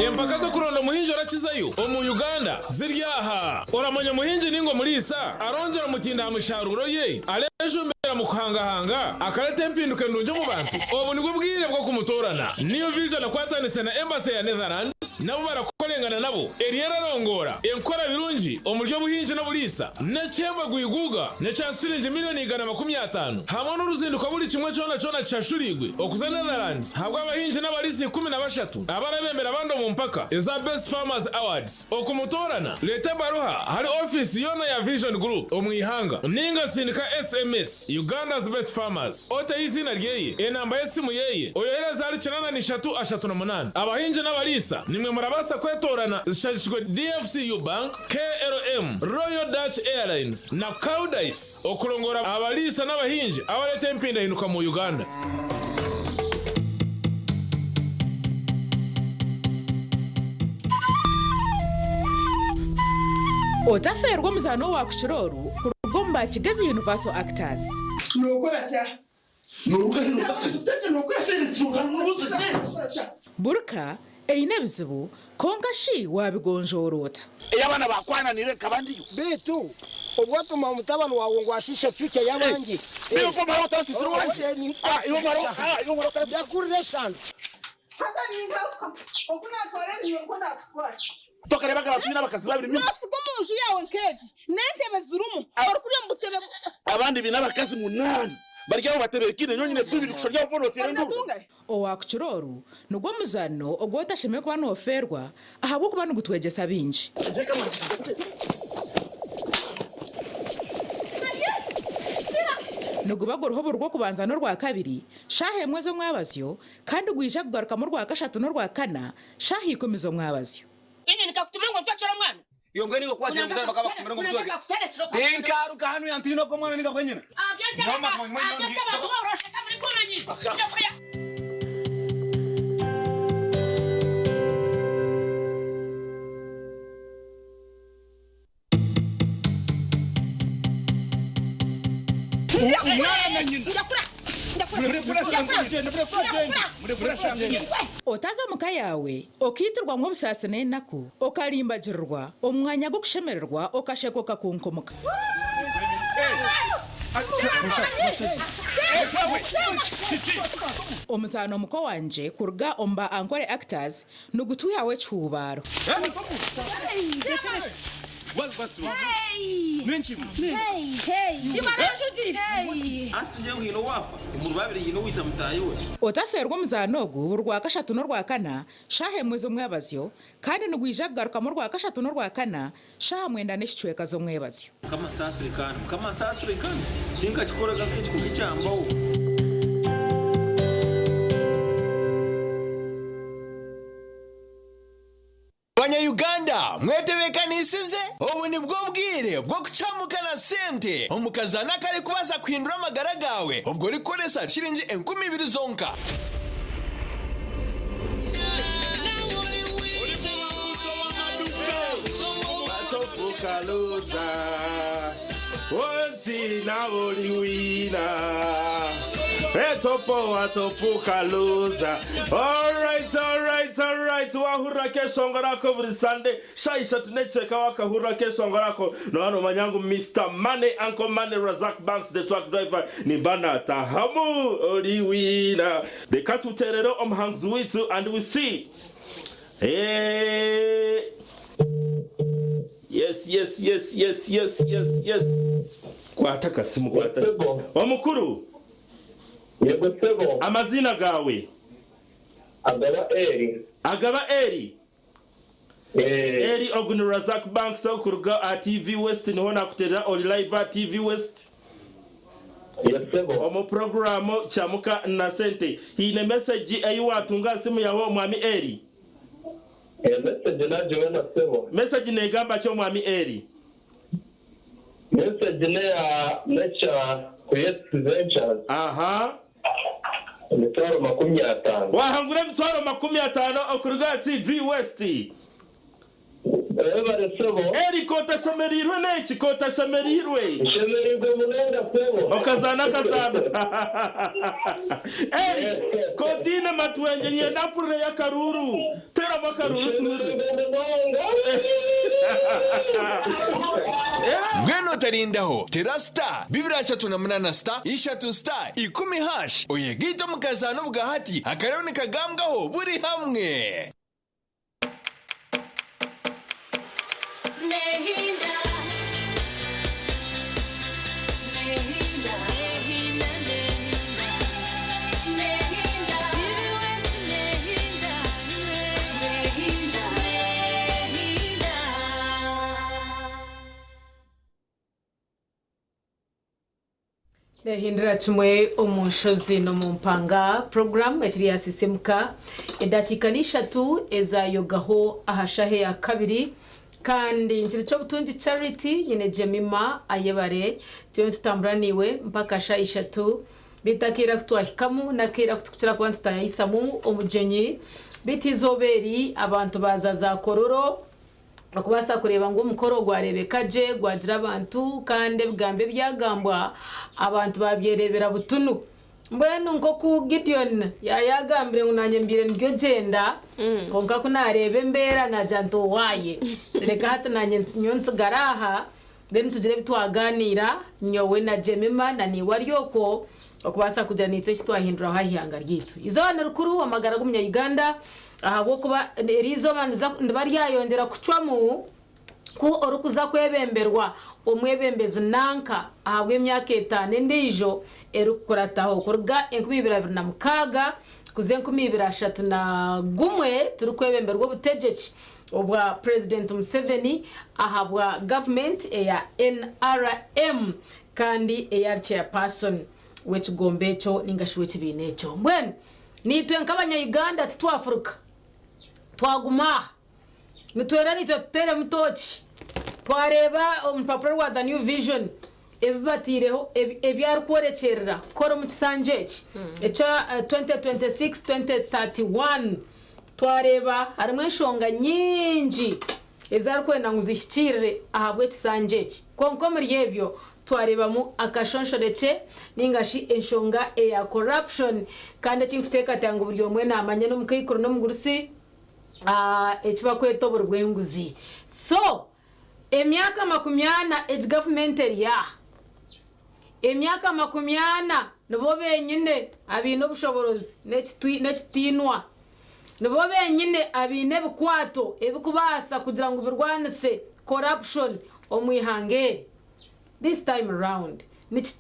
Speaker 4: empaka zo kuronda muhinji arakizayo omu Uganda ziryaha oramanya muhinji ningo mulisa arongera mutinda musharuro ye alejumbera mu kuhangahanga akaleta empinduke ndunje mu bantu obu nibwo bwire bwo kumutorana niyo vision akwatanise na embassy ya Netherlands nabo barakolengana nabo eriera rongora enkora birungi omuryo buhinji no bulisa nekyemba gwiguga necyasirinje miliyoni 150 hamwe n'uruzinduko buri kimwe cyona cyashurigwe okuza Netherlands habwa abahinji n'abalisi 13 abarabembera abando mu mpaka eza Best Farmers Awards okumutorana leta baruha hari office yona ya Vision Group omwihanga ninga sindika SMS Uganda's Best Farmers ote izina ryeye enamba yesimu yeye oyohera zari 9338 abahinji n'abalisa nimwe murabasa kwetorana zishashishwe DFCU Bank KLM Royal Dutch Airlines na Caudice okulongora abalisa n'abahinji abaleta empinda hinuka mu Uganda.
Speaker 8: otaferwa muzano wa kushororu kurugomba Kigazi Universal Actors
Speaker 6: nokora cha
Speaker 8: burka eine bizibu konka shi wabigonjorota
Speaker 6: eyabana bakwananire kabandi bitu obwatuma umutabano wawe ngo ashishe fike yabangi niyo poma rota sisiro wanje ni iyo marota yakureshan hasa ninga okuna tore niyo nkona kuswa tokare bagara twina bakazi babiri mimi nasigo munju yawe nkeji nentebe zirumu orukuri mbutebe abandi binabakazi 8 baryaho batebe kine nyonyine tubiri kushorya bono terendu
Speaker 8: owakuchororu nugwo muzano ogota shime kuba noferwa ahabo kuba nugutwegesa binji nugubago ruhobo rwo kubanza no rwa kabiri shahe mwezo mwabazyo kandi gwisha kugaruka mu rwa gashatu no rwa kana shahe ikomezo mwabazyo
Speaker 6: ini nikakutumira ngo cyacora mwana
Speaker 14: iyo ngwe nigo kwaje muzana bakaba kumira ngo mutwege denkaruka hano yantino ko mwana niga kwenyina
Speaker 8: otaza muka yawe okitirwa nk'obusasine naku okalimbagirwa omwanya gwo kushemererwa okashekoka kunkomoka omusano muko wanje kurga omba Ankore Actors nugutu yawe cyubaro otaferwa muzanogu rwa kashatu no rwa kana shahe mwezo mwabazyo kandi nugwija garuka mu rwa kashatu no rwa kana shaha mwenda n'ishicweka zo mwebazyo
Speaker 14: kama sasure kan dinka chikoraga k'ikikuki cyambaho
Speaker 15: Uganda mwetebekanisize ubu ni bwo bwire bwo kucamukana sente omukazana kare kubasa kwindura amagara gawe ubwo rikoresa shiringi 20,000 zonka
Speaker 16: Atopuka loza. Alright. Wahura kesho ngorako buri Sunday. Shaisha tunecheka wakahura kesho ngorako. No ano manyangu Mr. Money, Uncle Money, Razak Banks, the truck driver. Nibana tahamu oliwina. The katu terero omhangs witu and we see. kwata kasimu kwata omukuru
Speaker 17: yego sebo
Speaker 16: amazina gawe agaba eri eri Ogun Razak Banks okuruga TV West niho nakuterera oli live TV West omu programu chamuka na sente hine message ayi watunga simu yawe mwami eri
Speaker 17: message naje na sebo
Speaker 16: message negamba cyo mwami eri
Speaker 17: message ne ya nature create ventures mitwaro 50
Speaker 16: wahangura mitwaro 50 okuruga TV West eri kota shamerirwe neki kota shamerirwe
Speaker 17: munenda sebo
Speaker 16: okazana eri kotine matwenje nyenda pure ya karuru tera makaruru tunure
Speaker 15: Ngweno tarindaho terasta bibiracha tunamunana star ishatu star 10 hash oyegito mukazano bwahati akarone kagambwaho buri hamwe
Speaker 18: Nehinda
Speaker 11: Nehindra chumwe omushozi no mumpanga program ekiri yasisemuka edakika 3 ezayogaho ahashahe ya kabiri kandi nkiri cyo butungi charity nyine Jemima ayebare cyo tutamburaniwe mpaka sha 3 bitakira kutwahikamu nakira kutukira kwa tutayisamu omujenyi bitizoberi abantu bazaza kororo akubasa kureba ngo umukoro gwarebekaje gwagira abantu kandi bigambe byagambwa abantu babyerebera butunu mbwenu ngo ku Gideon yagambire ngo nanye mbire ndyo genda konka kunarebe mbera na janto waye reka hata nanye nyonse garaha then tugire bitwaganira nyowe na Jemima na ni waryoko okubasa kugira nite kitwahindura hahiyanga ryitu izona rukuru amagara gumya Uganda ahabo kuba rizo banza bari yayongera kucwamu ku orukuza kwebemberwa omwebembezi nanka ahabwe emyaka 5 ndijo erukurataho kurga 2026 kuze 2031 turi kwebemberwa butegeki obwa President Museveni ahabwa government eya NRM kandi eya chairperson wechigombecho ningashwe kibinecho mbwen nitwe nkabanya Uganda titwafruka twaguma nitwera nitwe mutochi twareba omupapuro wa the new vision ebibatireho ebyarukwerekerera koro mu kisanjeeki echo 2026-2031 twareba harimo enshonga nyingi ezarikwenda nguzishikirire ahabwe kisanjeeki konko muri ebyo twarebamu akashonshoreke ningashi enshonga eya corruption kandi kinkuteka tango buri omwe namanya no mukayikoro no mugurusi ekiba kweto burwenguzi so emyaka 40 age government ya emyaka 40 nibo benyine abino bushoborozi nekitinwa nibo benyine abine bukwato ebikubasa kugira ngo birwanise corruption omwihangere this time around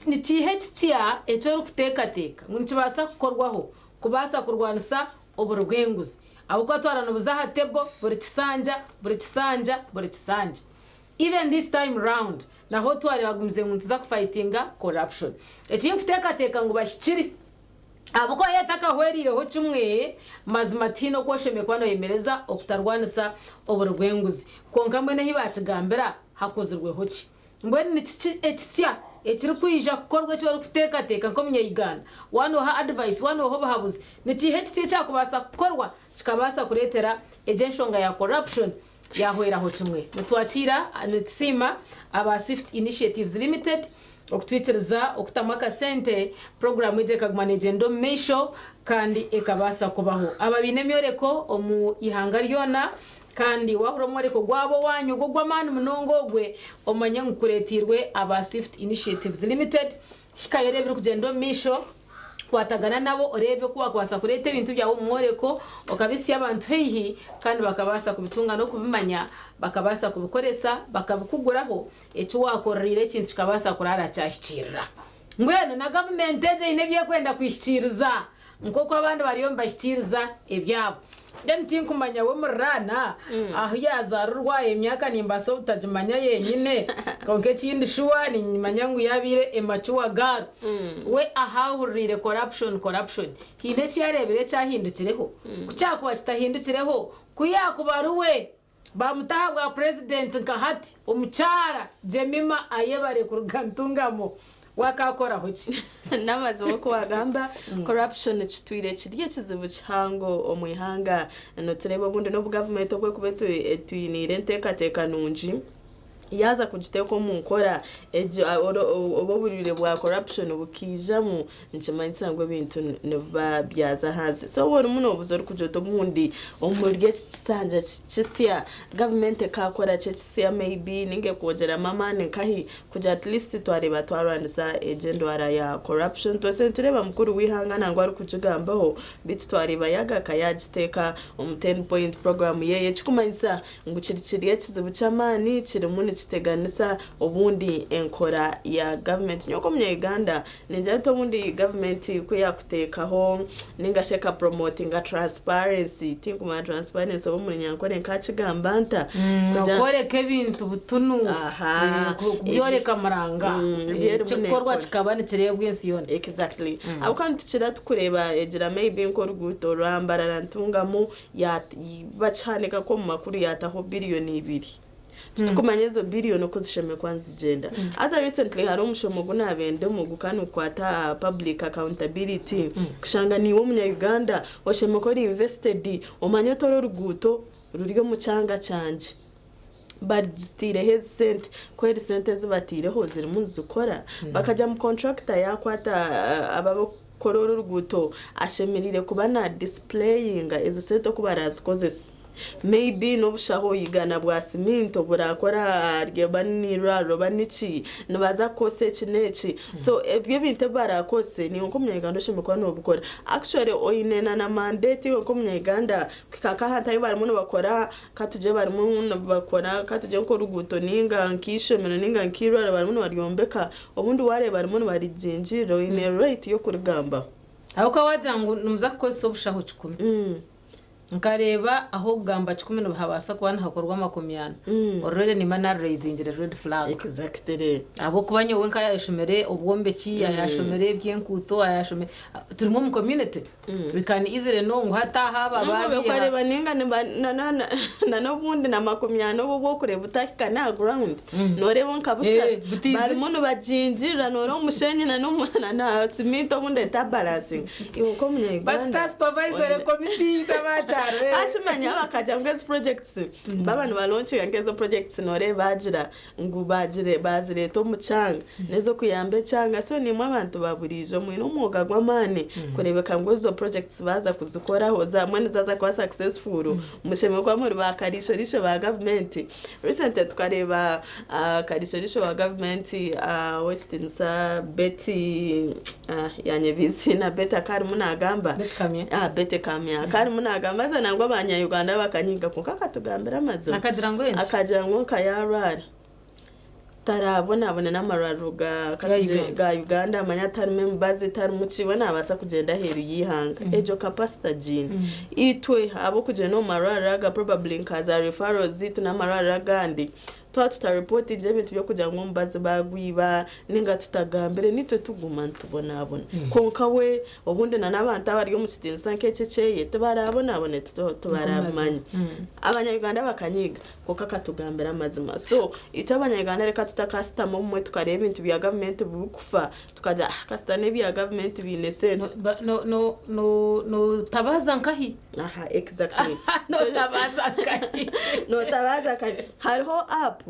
Speaker 11: ni kihe kitya ekyo rukuteka nkibasa kukorwaho kubasa kurwanisa oburwenguzi abuko twarana buzaha tebo buri kisanja even this time round naho twari bagumze ngo tuza kufightinga corruption ekintu kuteka ngo bashikiri abuko yetaka hwerireho kimwe mazimatino koshemekwa no yemereza okutarwanisa oburwenguzi konka mwene hibakigambira hakozerweho ki mbwene ni ekitya ekiri kwija kukorwa cyo kuteka nko munyayigana wano ha advice wano ho bahabuze ni kihe kitya cyakubasa kukorwa kikabasa kuretera ejenshonga ya corruption yahweraho kimwe mutwakira nitsima aba Swift Initiatives Limited okutwitereza okutamaka sente program ije kagmanage ndo mesho kandi ekabasa kubaho ababine myoreko omu ihanga ryona kandi wahuro mwareko gwabo wanyu gogwamani munongo gwe omanya ngukuretirwe aba Swift Initiatives Limited shikayere biri kugendo misho kwatagana nabo urebe ko wakwasa kureta ibintu byawo umworeko ukabisi abantu hehi kandi bakabasa kubitunga no kubimanya bakabasa kubikoresa bakabikuguraho icyo wakorrire ikintu kikabasa kurara cyashikira ngweno na government eje inebye kwenda kwishikiriza nkoko abandi bariyo mbashikiriza ibyabo then tinkumanya wo murana aho yazarurwaye imyaka nimbaso utajimanya yenyine konke kindi shuwa ni manya ngo yabire emachuwa gar we ahahurire corruption hine cyarebere cyahindukireho kucyakwa kitahindukireho kuyakubaruwe bamutahabwa president nkahati umucara Jemima Ayebare ku rugantungamo wakakora hoki
Speaker 3: namaze wo kwagamba corruption kitwire kirye kizibu kihango omwihanga no tureba bundi no government okwe kubetu etwinire nteka nunji yaza kugiteko mu nkora oboburire bwa corruption bukijamu nchimanyisa ngo bintu nebabyaza hanze so wori muno obuzori kujoto bundi omurye kisanja kisya government kakora kisya maybe ninge kongera mama nkahi kuja at least twareba twaranisa agenda ya corruption twese tureba mukuru wihanga nango ari kujigambaho bitu twareba yaga kayagiteka 10 point program yeye kikumanyisa ngo kirikiriye kizibu cyamani kiri muni kiteganisa obundi enkora ya government nyoko mu Uganda ninjanto obundi government kuyakutekaho ningasheka promoting transparency tinkuma transparency obundi nyankore nkakigamba nta
Speaker 11: koreka ebintu butunu kuyoreka maranga kikorwa kikabane kirebwe ensiyone
Speaker 3: exactly abukantu tukira tukureba egira maybe nkoruguto rambara ntungamo ya bacaneka ko mu makuru yataho billion 2 tukumanyezo billion okuzisheme kwanza agenda ata recently hari umushomo gunabende mu gukanu kwata public accountability kushanga ni wo munya Uganda washeme ko invested omanyotoro ruguto ruriyo mu cyanga cyanje badistire hezent kweri sente zibatireho ziri muzukora bakaja mu contractor yakwata ababo kororo ruguto ashemirire kubana displaying ezo sente kubarazikoze maybe no bushaho yigana bwa siminto burakora ryebanira robanici nabaza kose kineci so ebyo binte barakose ni nko munyaganda shimikwa no bukora actually oyinena na mandate nko munyaganda kikaka hanta barimo no bakora katuje barimo no bakora katuje nko ruguto ninga nkishomero ninga nkirara barimo no baryombeka obundi ware barimo no barijinjiro ine rate yo kurigamba
Speaker 11: aho kawagira ngo numuza kose obushaho 10 nkareba aho gamba 10 no habasa kubana hakorwa makumyana already ni mana raising the red flag
Speaker 3: exactly
Speaker 11: abo kubanyo wenka yashomere obwombe ki yashomere byenkuto ayashomere turimo mu community we can easily know ngo hata haba babi
Speaker 3: bakareba ninga na no bundi na makumyana bo kureba utakika na ground norebo nkabusha barimo no bajinjira noro mushenyi na no na simito bunde ta balancing iwo munya
Speaker 11: but star supervisor committee tabacha
Speaker 3: ashimanya bakaja ngeze projects babana balonchi ngeze projects nore bagira ngo bazire to mucanga nezo kuyambe cyanga so ni mwe abantu baburizo mu no muga gwamane kurebeka ngo zo projects baza kuzikoraho za mwene zaza kwa successful musheme kwa muri bakarisho ba government recent tukareba karisho wa government westinsa Betty yanyevisi na beta kari munagamba bete kamya kari munagamba nangwa abanya Uganda bakanyiga kuka tugambira amazo akagira ngo kayarara tarabona n'amararuga ga Uganda amanyatari membazi tari mucibona abasa kugenda heru yihanga ejo capacity gene itwe abo kugenda no mararaga probably nkaza referrals zitu n'amararaga gandi tutareport inje bintu byo kugira ngo mbaze bagwiba ninga tutagambere nitwe tuguma tubona konka we obundi na nabantu abari mu kitinsa nkececeye tubarabona tubaramanya abanyarwanda bakanyiga koka katugambera amazima so ito abanyarwanda reka tutakasta mu mwe tukareba ibintu bya government bukufa tukaja kasta ne bya government binese
Speaker 11: no tabaza nkahi
Speaker 3: exactly
Speaker 11: no tabaza nkahi
Speaker 3: no tabaza nkahi hariho app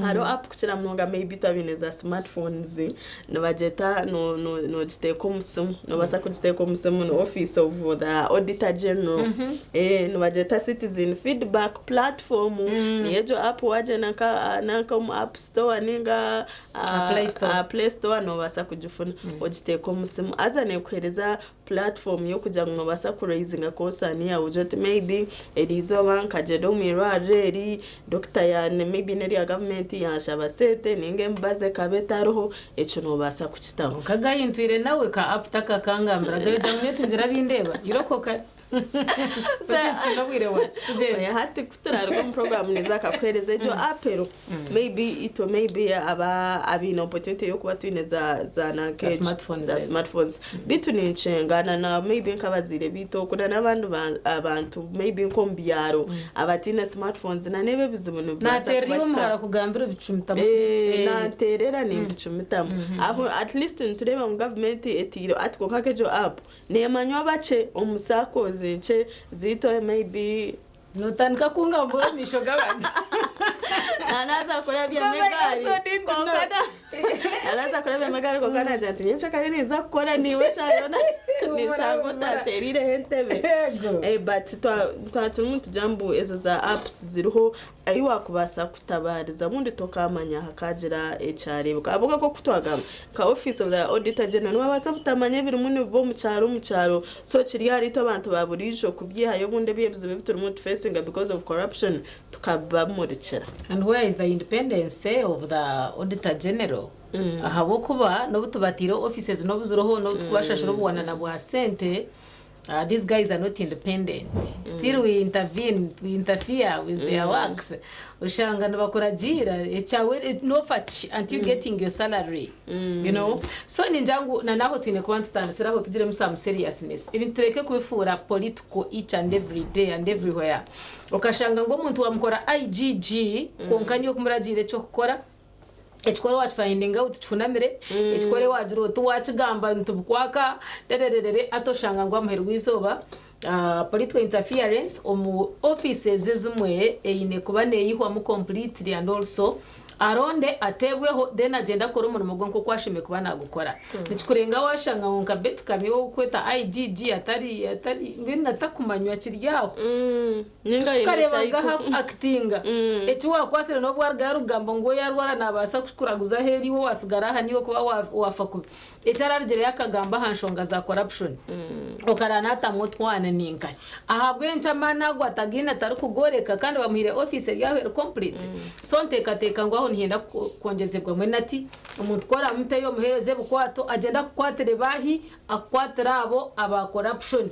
Speaker 3: haro app kuchira mnonga maybe tabineza smartphones nabajeta no jiteko musimu no basa kujiteko musimu no office of the auditor general nabajeta citizen feedback platform niyejo app waje naka app store ninga play store no basa kujifuna ojiteko musimu aza ne kwereza platform yo kuja ngo basa ku raisinga kosani ya ujoti maybe elizo banka jedo mirare eri doctor ya maybe neri ya government ya shabasete ninge mbaze kabetaroho eco no basa kucitanga
Speaker 11: kagayintwire nawe ka app takakangambira gayo jamwe nzira bindeba irokoka Sachino bwire wacu
Speaker 3: ya hati kuturarwa mu program neza kakwereza ejo apero maybe abina opportunity yo kuba twineza za smartphones bitu ninchengana na maybe nkabazire bito kuna n'abantu abantu maybe nkombyaro abatine smartphones na nebe bizibunu
Speaker 11: nateriwe mara kugambira bicumita
Speaker 3: naterera ni bicumita aho at least ntureba mu government etiro atko kakejo app nemanywa bace omusakoze nche zito maybe
Speaker 11: notanika kunga mbora mishoga bandi
Speaker 3: anaza kurabya megari kokana anaza kurabya megari kokana janti nyecha kare niza gukora niwe shayona nishango taterire hentebe but twatuntu jambu ezo za apps ziriho ayiwa kubasa kutabariza bundi tokamanya hakagira HR avuga ko kutwaga ka office of the auditor general wabasa kutamanya biri muni bo mu cyaro so kiri hari to abantu baburijo kubyihayo bundi byebize bitura mu facing because of corruption tukaba murikira.
Speaker 11: And where is the independence of the auditor general? Ahabo kuba no butubatiro offices no buzuroho no twashashuro bwana na bwa sente. These guys are not independent. Still we interfere with their works. Ushanga nabakora jira echawe no fetch until getting your salary. You know, so ninjangu na naho twine kuba tutandisira aho tugire musa seriousness. Ibintu tureke kubifura political each and every day and everywhere. Ukashanga ngo umuntu wamukora IGG konkani yo kumuragire cyo gukora ekikore watch finding out chunamire ekikore wajiro tu wachigamba ntubukwaka dededede atoshanga ngo amuherwe izoba political interference omu offices zimwe eyine kuba neyihwa mu completely and also aronde atebweho then agenda kora umuntu mugongo kwashime kuba nagukora nikikurenga washanga nka bet kamyo kweta IGG atari ngini natakumanywa kiryaho
Speaker 3: ninga
Speaker 11: kareba actinga ekiwa kwasire no bwarga rugambo ngo yarwara nabasa kukuraguza heri wo wasigara haniyo kuba wafaku etararigere yakagamba hanshonga za corruption okarana tamotwana ninka ahabwe nchamana gwatagina tari kugoreka kandi bamuhire office yawe complete so nteka ngo aho ntihenda kongezebwa mwe nati umuntu kora mutayo muhereze bukwato agenda kwatire bahi akwatira abo aba corruption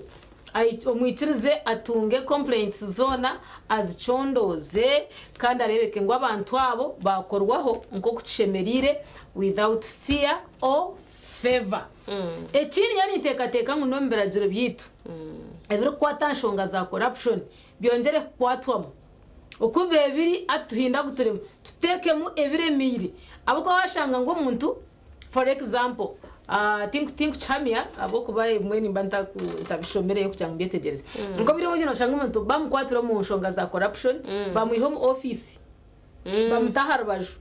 Speaker 11: omwikirize atunge complaints zona azichondoze kandi arebeke ngo abantu abo bakorwaho nko kucishemerire without fear or favor ekini yani teka ngo mbera jiro byitu ebiro kwatanshonga za corruption byongere kwatwamo ukube biri atuhinda guturemo tutekemu ebiremiri abuko washanga ngo umuntu for example think chamia abo kubaye mweni mbanta kutabishomere yo kucyanga byetegereza ngo biri wogino shanga umuntu bamukwatira mu nshonga za corruption bamuha home office bamutahara baju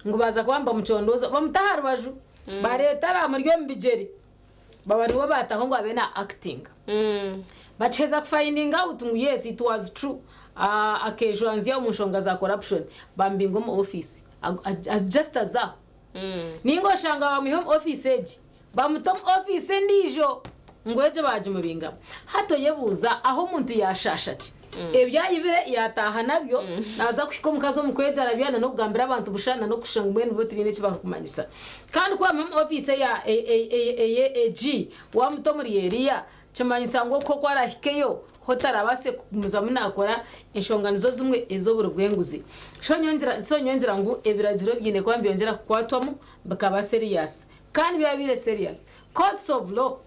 Speaker 11: ngo baza kwamba mucondoza bamutahara baju bareta bamuryo mbijeri babariwo bataho ngo abena acting bacheza finding out ngo yes it was true akejuanzia umushonga za corruption bambingo mu office just as that ningo shanga wa home office eje bamutom office ndijo ngweje baje mubinga hato yebuza aho umuntu yashashati ebyayibire yataha nabyo naza kwikomukazo mukwejara byana no kugambira abantu bushana no kushanga mwene bote bine kibakumanyisa kandi kwa home office ya AG wa mutomuri area chamanyisa ngo ko kwarahikeyo hotarabase kumuza munakora inshonganizo zimwe ezo burugwenguzi nyongera ngo ebiragiro byine kwa byongera kwatwamo bakaba serious kandi byabire serious courts of law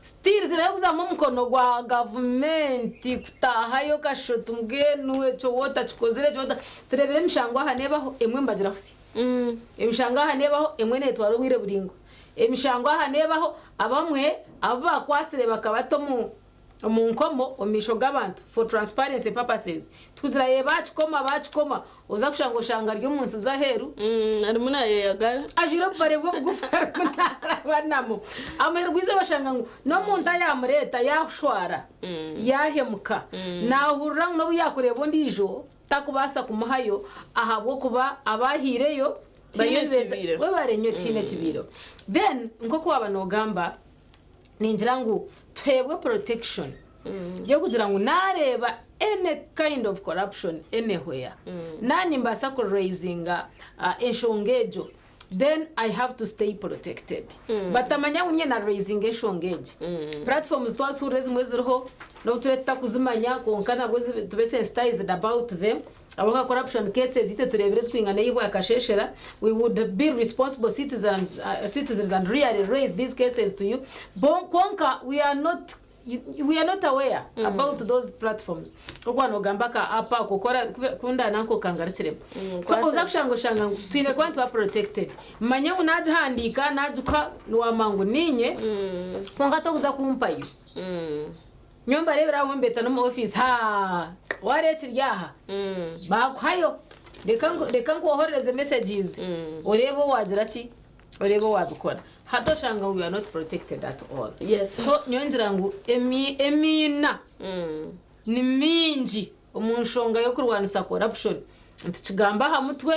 Speaker 11: still zirabuza mu mukono gwa government kutahayo kashoto mbwenuwe cyo wota chikozire cyo wota turebere mishangwa hanebaho emwe mbagira fusi emishangwa hanebaho emwe netwaro wire buringo emishangwa hanebaho abamwe aba kwasire bakabato mu omunkomo omisho gabantu for transparency purposes tuziraye bacikoma uza kushango shanga ryo munsi za heru
Speaker 3: ari munaye yagara
Speaker 11: ajira bare bwo bugufa banamo amerwize bashanga ngo no munda ya mureta yashwara yahemuka nahurira no yakureba ndijo takubasa kumuhayo ahabo kuba abahireyo bayebetse we barenyotine kibiro then nko kuba abanogamba ningira ngo twebwe protection yo kugira ngo nareba any kind of corruption anywhere nani mbasa ko raising eshongejo then I have to stay protected batamanya unye na raising eshongejo platforms twasure zimweziriho no tureta kuzimanya konkana bwo tube sensitized about them abanga corruption cases ite turebere swingana yibo yakasheshera we would be responsible citizens and really raise these cases to you konka we are not aware about those platforms okwano gambaka apa kokora kunda nanko kangarishire so uzakushango shanga twine kwantu wa protected manya unaje handika najuka nuwa mangu ninye konga tokuza kumpayo nyomba rebera wombeta no office ha ware kiryaha bakwayo dekango ohoreze messages orebo wagira ki orebo wabikora hatoshanga we are not protected at all
Speaker 3: yes
Speaker 11: so nyongira ngo emina ni minji omunshonga yo kurwanisa corruption ntikigamba ha mutwe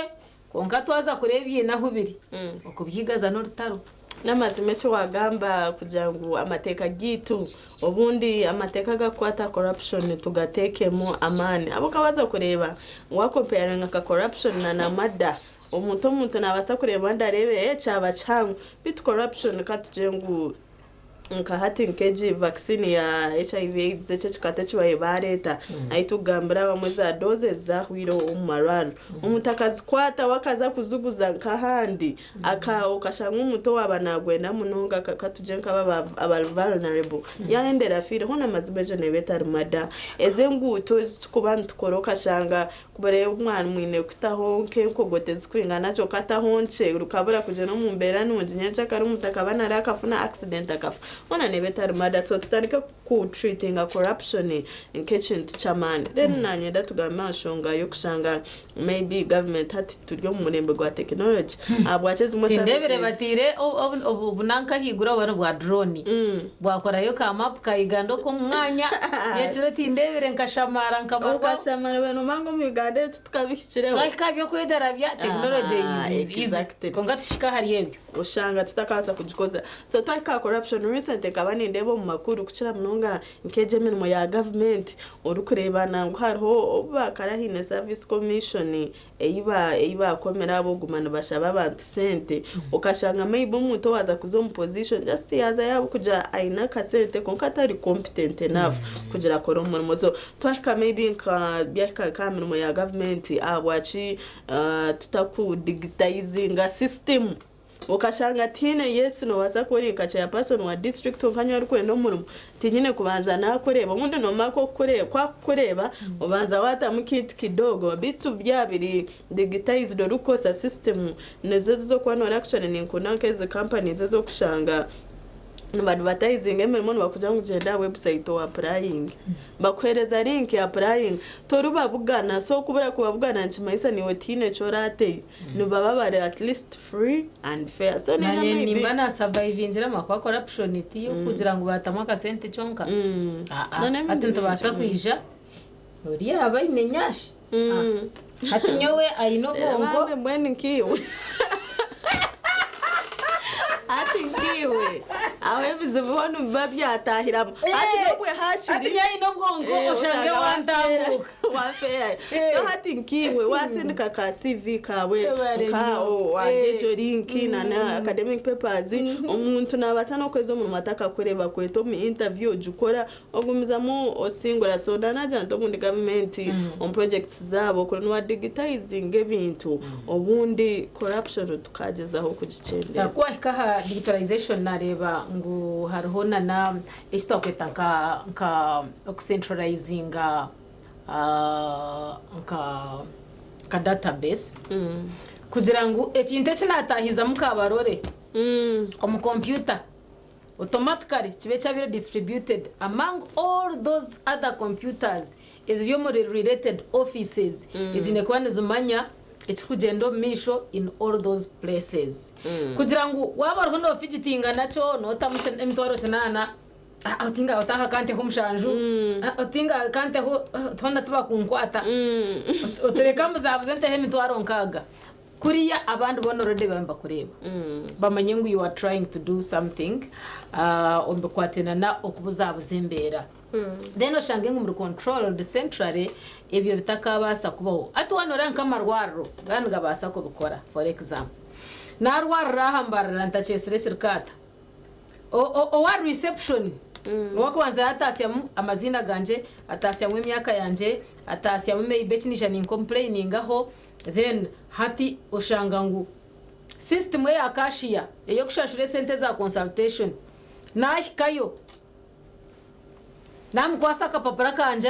Speaker 11: konka twaza kurebiye naho biri okubyigaza no rutaro
Speaker 3: n'amazime cyo wagamba kugira ngo amateka gitu obundi amateka gakwata corruption tugatekemo amani abo kabaza kureba wa comparing ka corruption na namada omuntu nabasa kureba ndarebe cyaba cyangu bit corruption katujengu nka hati nkeji vaccine ya HIV AIDS chikata chibaye bareta aitugambira bamwe za doses za hwiro umarano umutakazi kwata wakaza kuzuguza nkahandi ukashanga umuto wabanagwenda munonga katujenka aba vulnerable yaendera fire hona mazibejo nebeta mada ezenguto kubantu koroka shanga kubare umwana mwine kutahonke kogoteza kwinga nacho katahonche rukabura kuje no mumbera n'umujinya kari umutakabana rakafuna accident akafa ona nebeta mada so tutarika ku treating a corruption in kitchen chaman then nanyenda tugama shonga yo kushanga maybe government hati turyo mu murembe gwa technology abwacheze mu services
Speaker 11: ndebere batire obunanka higura bano bwa drone bwakora yo ka map kayigando ko mwanya yacire tindebere nkashamara
Speaker 3: nkashamara bano mango mu Uganda tukabishyireho
Speaker 11: twakabyo kwedara bya technology
Speaker 3: exactly
Speaker 11: konga tishika hari yebyo
Speaker 3: ushanga tutakasa kujikoza so twaka corruption recent kabani ndebo mu makuru kucira munonga nkeje mirimo ya government urukurebana ngo hariho bakarahine service commission eiba komera abo gumana bashaba abantu sente ukashanga maybe umuntu waza kuzo mu position just yaza yabo kuja aina ka sente konka atari competent enough kugira kora umurimo so twaka maybe nka byaka kamirimo ya government abwachi tutaku digitizing system ukashanga tine yes no wasa kuri kacha ya person wa district nkanywa rukwendo murumo tinyine kubanza nakoreba umuntu no mako kureba ubanza wata mukitu kidogo bitu byabiri digitized rukosa system nezo zo kwanwa action ni kunanke companies zo kushanga advertising emirimo bakuja ngugenda website wa applying bakwereza link ya applying toruba bugana so kubura kubabugana nchimaisa ni wetine chorate no baba bare at least free and fair so
Speaker 11: ni bana survivingira makwa corruption tiyo kugira ngo batamaka sente chonka atinto basa kwija uri aba inenyashi hatinyowe aino bongo
Speaker 3: mbweni kiwe ati ngiwe awe bizubona babyatahira ati nobwe haciri
Speaker 11: ati yayi no bwongo ushange wandamuka
Speaker 3: wafera so hati ngiwe wasindika ka CV kawe ka wandejo link na academic papers umuntu nabasa no kwezo mu mataka kureba kweto mu interview jukora ogumizamo osingura so danaja ndo mu government on projects zabo ko no digitizing ebintu obundi corruption tukagezaho kugicendeza
Speaker 11: kwa digitalization nareba ngo hariho na istokweta nka centralizing ka database kugira ngo ekintu kinatahiza mukabarore omu computer automatically kibe cyabire distributed among all those other computers is yomuri related offices izine kwane zumanya ekikugenda misho in all those places kugira ngo waba ruhondo figitinga nacho no tamuche emitwaro cyanana otinga otaha kante humshanju otinga kante ho tonda tuba kunkwata otereka muzabuze nte emitwaro nkaga kuriya abantu bono already bamba kureba bamanye ngo you are trying to do something ombekwatena na okubuzabuzembera then oshange ngo muri control the centrally ebyo bitakabasa kubaho atwana ranka marwaro gani gabasa ko bikora for example narwara rahambarira ntachesire circata o wa reception wakwanza atasyamu amazina ganje atasyamu imyaka yanje atasyamu maybe kinisha ni complaining aho then hati oshangangu system ya kashiya eyo kushashure sente za consultation nahikayo namkwasa kapapara kanje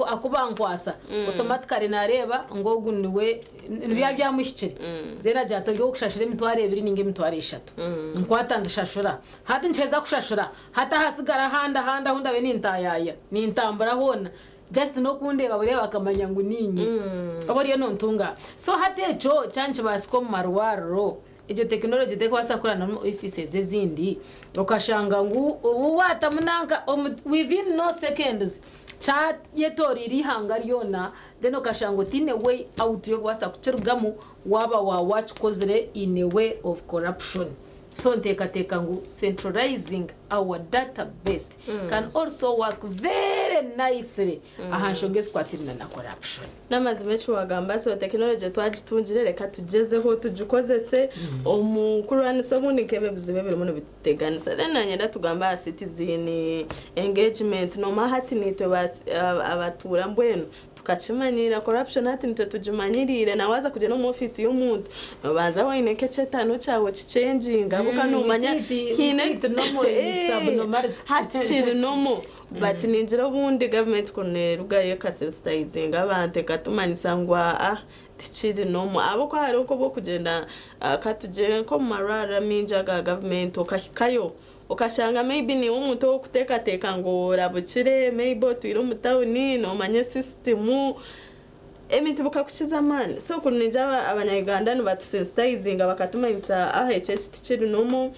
Speaker 11: akuba nkwasa automatically nareba ngogu niwe nibya byamushikire then jatogyo kushashura imitware 2 ninge imitware 3 nkwatanze shashura hati ncheza kushashura hata hasigara handa hunda be nintayaya nintambara hona just no kundeba bare bakamanya ngo ninyi abariyo nontunga so hati ejo chanche basiko marwaro ejo technology teko basakurana no offices ezindi okashanga ngo uwata munanga within no seconds chat yetori rihanga ryona then okashanga tine way out yo basa kucirugamo waba wa watch kozere in a way of corruption so teka ngo centralizing our database can also work very nicely ahanshonge squatirina na corruption
Speaker 3: namazimechi wagamba so technology twagitunjire reka tugezeho tugikozese omukurani sobundi kebe bizibe biri muno biteganisa then nanyenda tugamba citizen engagement no mahati nitwe abatura mbweno tukachimanira corruption hati nitwe tujimanyirire nawaza kuje no mu office y'umuntu baza wayineke chetano cyawe cichanginga bukanumanya hine hati chiri nomo but ninjira bundi government konerugaye ka sensitizing abante katumanisa ngwa tichiri nomo abo ko hari uko bo kugenda katuje ko marara minja ga government okahikayo okashanga maybe ni umuntu wo kuteka ngo rabukire maybe tuiro mutawuni no manye system emintu bukakukiza man so kunija abanyayuganda no batusensitizing bakatumanisa ahHH tichiri nomo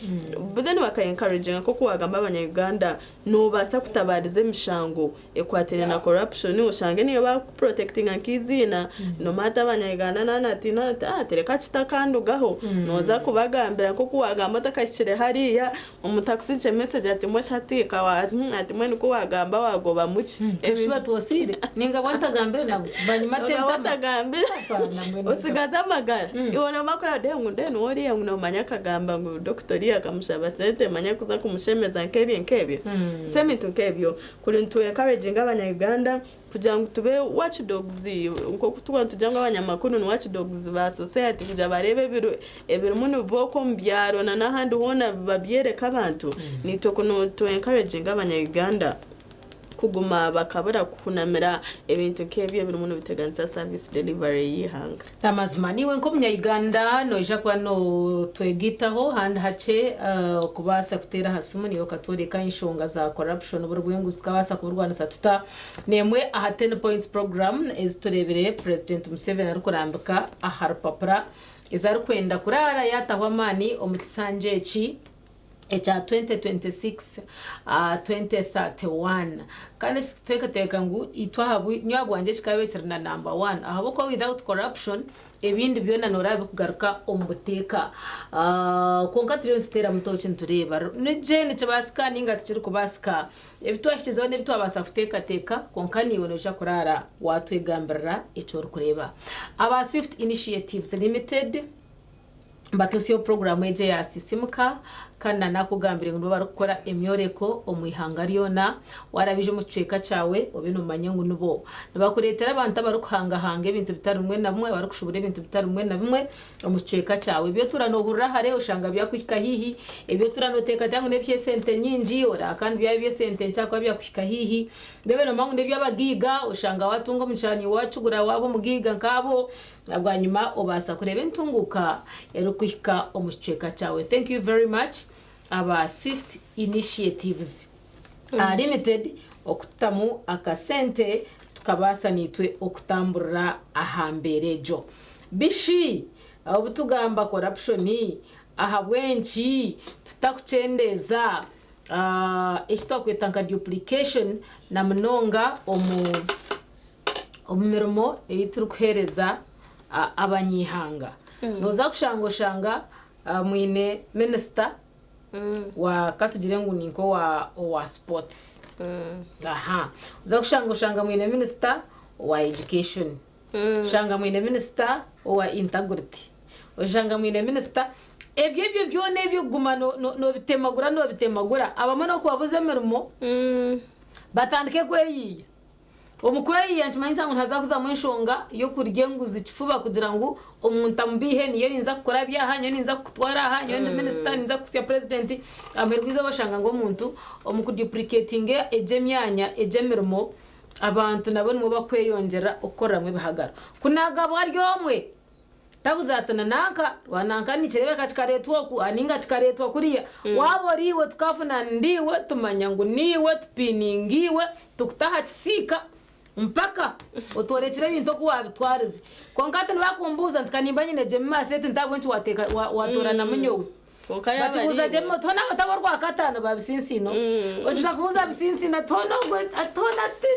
Speaker 3: but then baka encouraging ko kuwagamba abanyayuganda no basa kutabarize mishango ekwatene na corruption ushange niyo ba protecting ankizina no mata abanyayuganda nanatina tereka kitakandugaho noza kubagambira ko kuwagamba takakire hariya umutaxi che message ati mwe shatika wa ati mwe nuko wagamba wagoba muki
Speaker 11: ebishwa twosire ninga watagambira nabo banyimate
Speaker 3: watagambira usigaza amagara ibona makora de ngundene wori yangu manya kagamba ngo doctori akamushaba sente manya kuza kumushemeza nkebyo semintu nkebyo kuri ntu encouraging abanyayuganda kugira ngo tube watchdogs uko kutuwa tujanga abanyamakuru ni watchdogs ba society kugira barebe ebiro muno boko mbyaro na nahandi hona babyereka abantu nito kuno to encouraging abanyayuganda kuguma bakabara kunamira ebintu nkebyo biri muno biteganisa service delivery yihanga
Speaker 11: tamazima niwe nkomnya Uganda noja kwa no twegitaho handi hace kubasa kutera hasimu niyo katolika inshonga za corruption burugwengu zikabasa kuburwana satuta nemwe aha 10 points program is turebere president Museveni ari kurambika aharpapra izari kwenda kurara yatahwamani omukisanje eki echa 2026 2031 kandi teka ngu itwahabu nyabwanje kikabe kirina number 1 ahabo ko without corruption ebindi byona norabe kugaruka omubuteka konka turiyo tutera mutoche ntureba nije nice basikaninga tukiri kubasika ebitwashyizeho n'ebitwabasa kuteka konka niwe noja kurara watwegambirira icyo kureba aba Swift Initiatives Limited bakisiyo program eje ya sisimuka kana nakugambire ngo barukora emyoreko omwihanga ryona warabije mu cweka cawe obenumanye ngo nubo nabakuretera abantu barukhanga hange ibintu bitarumwe namwe barukushubure ibintu bitarumwe na bimwe mu cweka cawe byo turanohurira hare ushanga byakwika hihi ebyo turanoteka tangu nepye sente nyinji ora kandi bya sente nchakwa byakwika hihi bebe no mangu nebyo abagiga ushanga watunga mucani wacu gura wabo mugiga nkabo abwanyuma obasa kurebe ntunguka erukwika omucweka cawe. Thank you very much. aba Swift Initiatives Limited okutamu akasente tukabasa nitwe okutamburira ahambere jo bishi obutugamba corruption aha bwenchi tutakuchendeza ekitakwetanga duplication na mnonga omumirimo eyituri kuhereza abanyihanga noza kushangoshanga mwine minister wa katugire ngo ninko wa sports uza kushangoshanga mwine minister wa education shanga mwine minister wa integrity ushanga mwine minister ebyo byone ebyo guma no bitemagura abamo no kubabuze mirimo batandike kweyiya omukweyi yanchimanyisa ngo ntazakuza mwishonga yo kuryenguza ikifuba kugira ngo omuntu ambihe niyo ninza gukora byahanyo ninza kutwara hanyo ni minister ninza kusya president amerwiza bashanga ngo omuntu omukuduplicating ejemyanya ejemirimo abantu nabone mu bakweyongera ukoramwe bihagara kunaga bwaryomwe takuzatana nanka wananka ni kirebe kachikaretwa ku aninga chikaretwa kuriya waboriwe tukafuna ndiwe tumanya ngo niwe tupiningiwe tukutaha kisika mpaka utorekere bintu ko wabitwarize konkate nibakumbuza ntikanimba nyine jemma sete ndabwenci wateka watora na munyowe batubuza jemma tona batabarwa katano babisinsino okiza kubuza bisinsina tona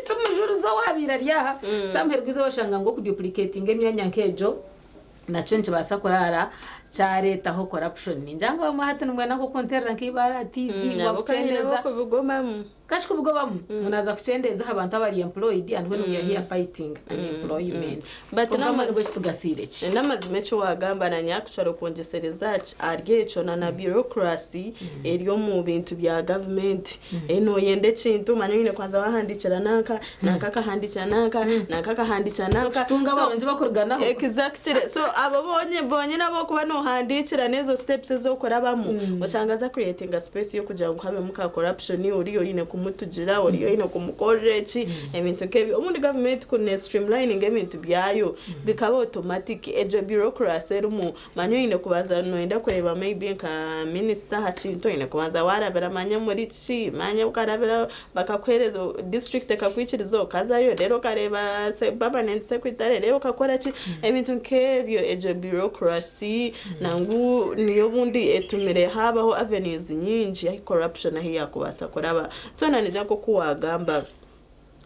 Speaker 11: tumujuru zo wabira ryaha samherwizo bashanga ngo kuduplicating emyanya nkejo na chenche basa kurara chareta ho corruption ninjango bamwahate numwana ko konterera nkibara TV wabuchendeza
Speaker 3: ko bigomamu
Speaker 11: kachiko bigomamu munaza kuchendeza abantu abari employed and when we are here fighting unemployment
Speaker 3: but
Speaker 11: namwe bwo tugasireke
Speaker 3: namazime cyo wagamba na nyakucharo kongesereza argecho na bureaucracy eriyo mu bintu bya government eno yende chintu manyine kwanza wahandikira naka kahandikira naka kahandikira naka
Speaker 11: tunga baronje bakuruganaho
Speaker 3: exactly so abo bonye nabo kuba no handikira nezo steps zo korabamo bashangaza creating a space yo kugira ngo habe muka corruption uriyo yine kumutujira uriyo yine kumukorechi ebintu kebi omundi government kune streamlining ebintu byayo bikaba automatic ejo bureaucracy rumu manyo yine kubaza no enda kureba maybe nka minister hachinto yine kubanza warabera manya muri chi manya ukarabera bakakwereza district akakwicirizo kazayo rero kareba permanent secretary rero kakora chi ebintu kebyo ejo bureaucracy nangu niyo bundi etumire habaho avenues nyingi ya corruption ahi yakubasa koraba so nanija ko kuwagamba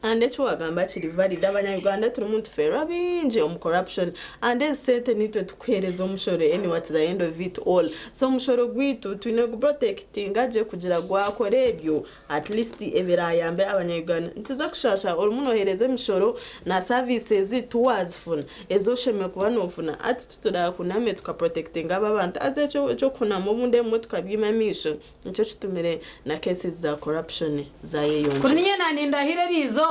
Speaker 3: ande cyo wagamba kiri valid abanyarwanda turi umuntu fera binje corruption ande sente nitwe tukwereza umushoro anyway at the end of it all so umushoro gwitu twine ku protecting aje kugira gwakore ebyo at least ebirayambe abanyarwanda ntiza kushasha umuntu ohereze imishoro na services towards fun ezosheme kuba nofuna ati tutura kuname tuka protecting ababantu aze cyo kuna mu bunde mu tukabima misho nicyo kitumire na cases za corruption za yeyonje
Speaker 11: kuniye nani ndahire rizo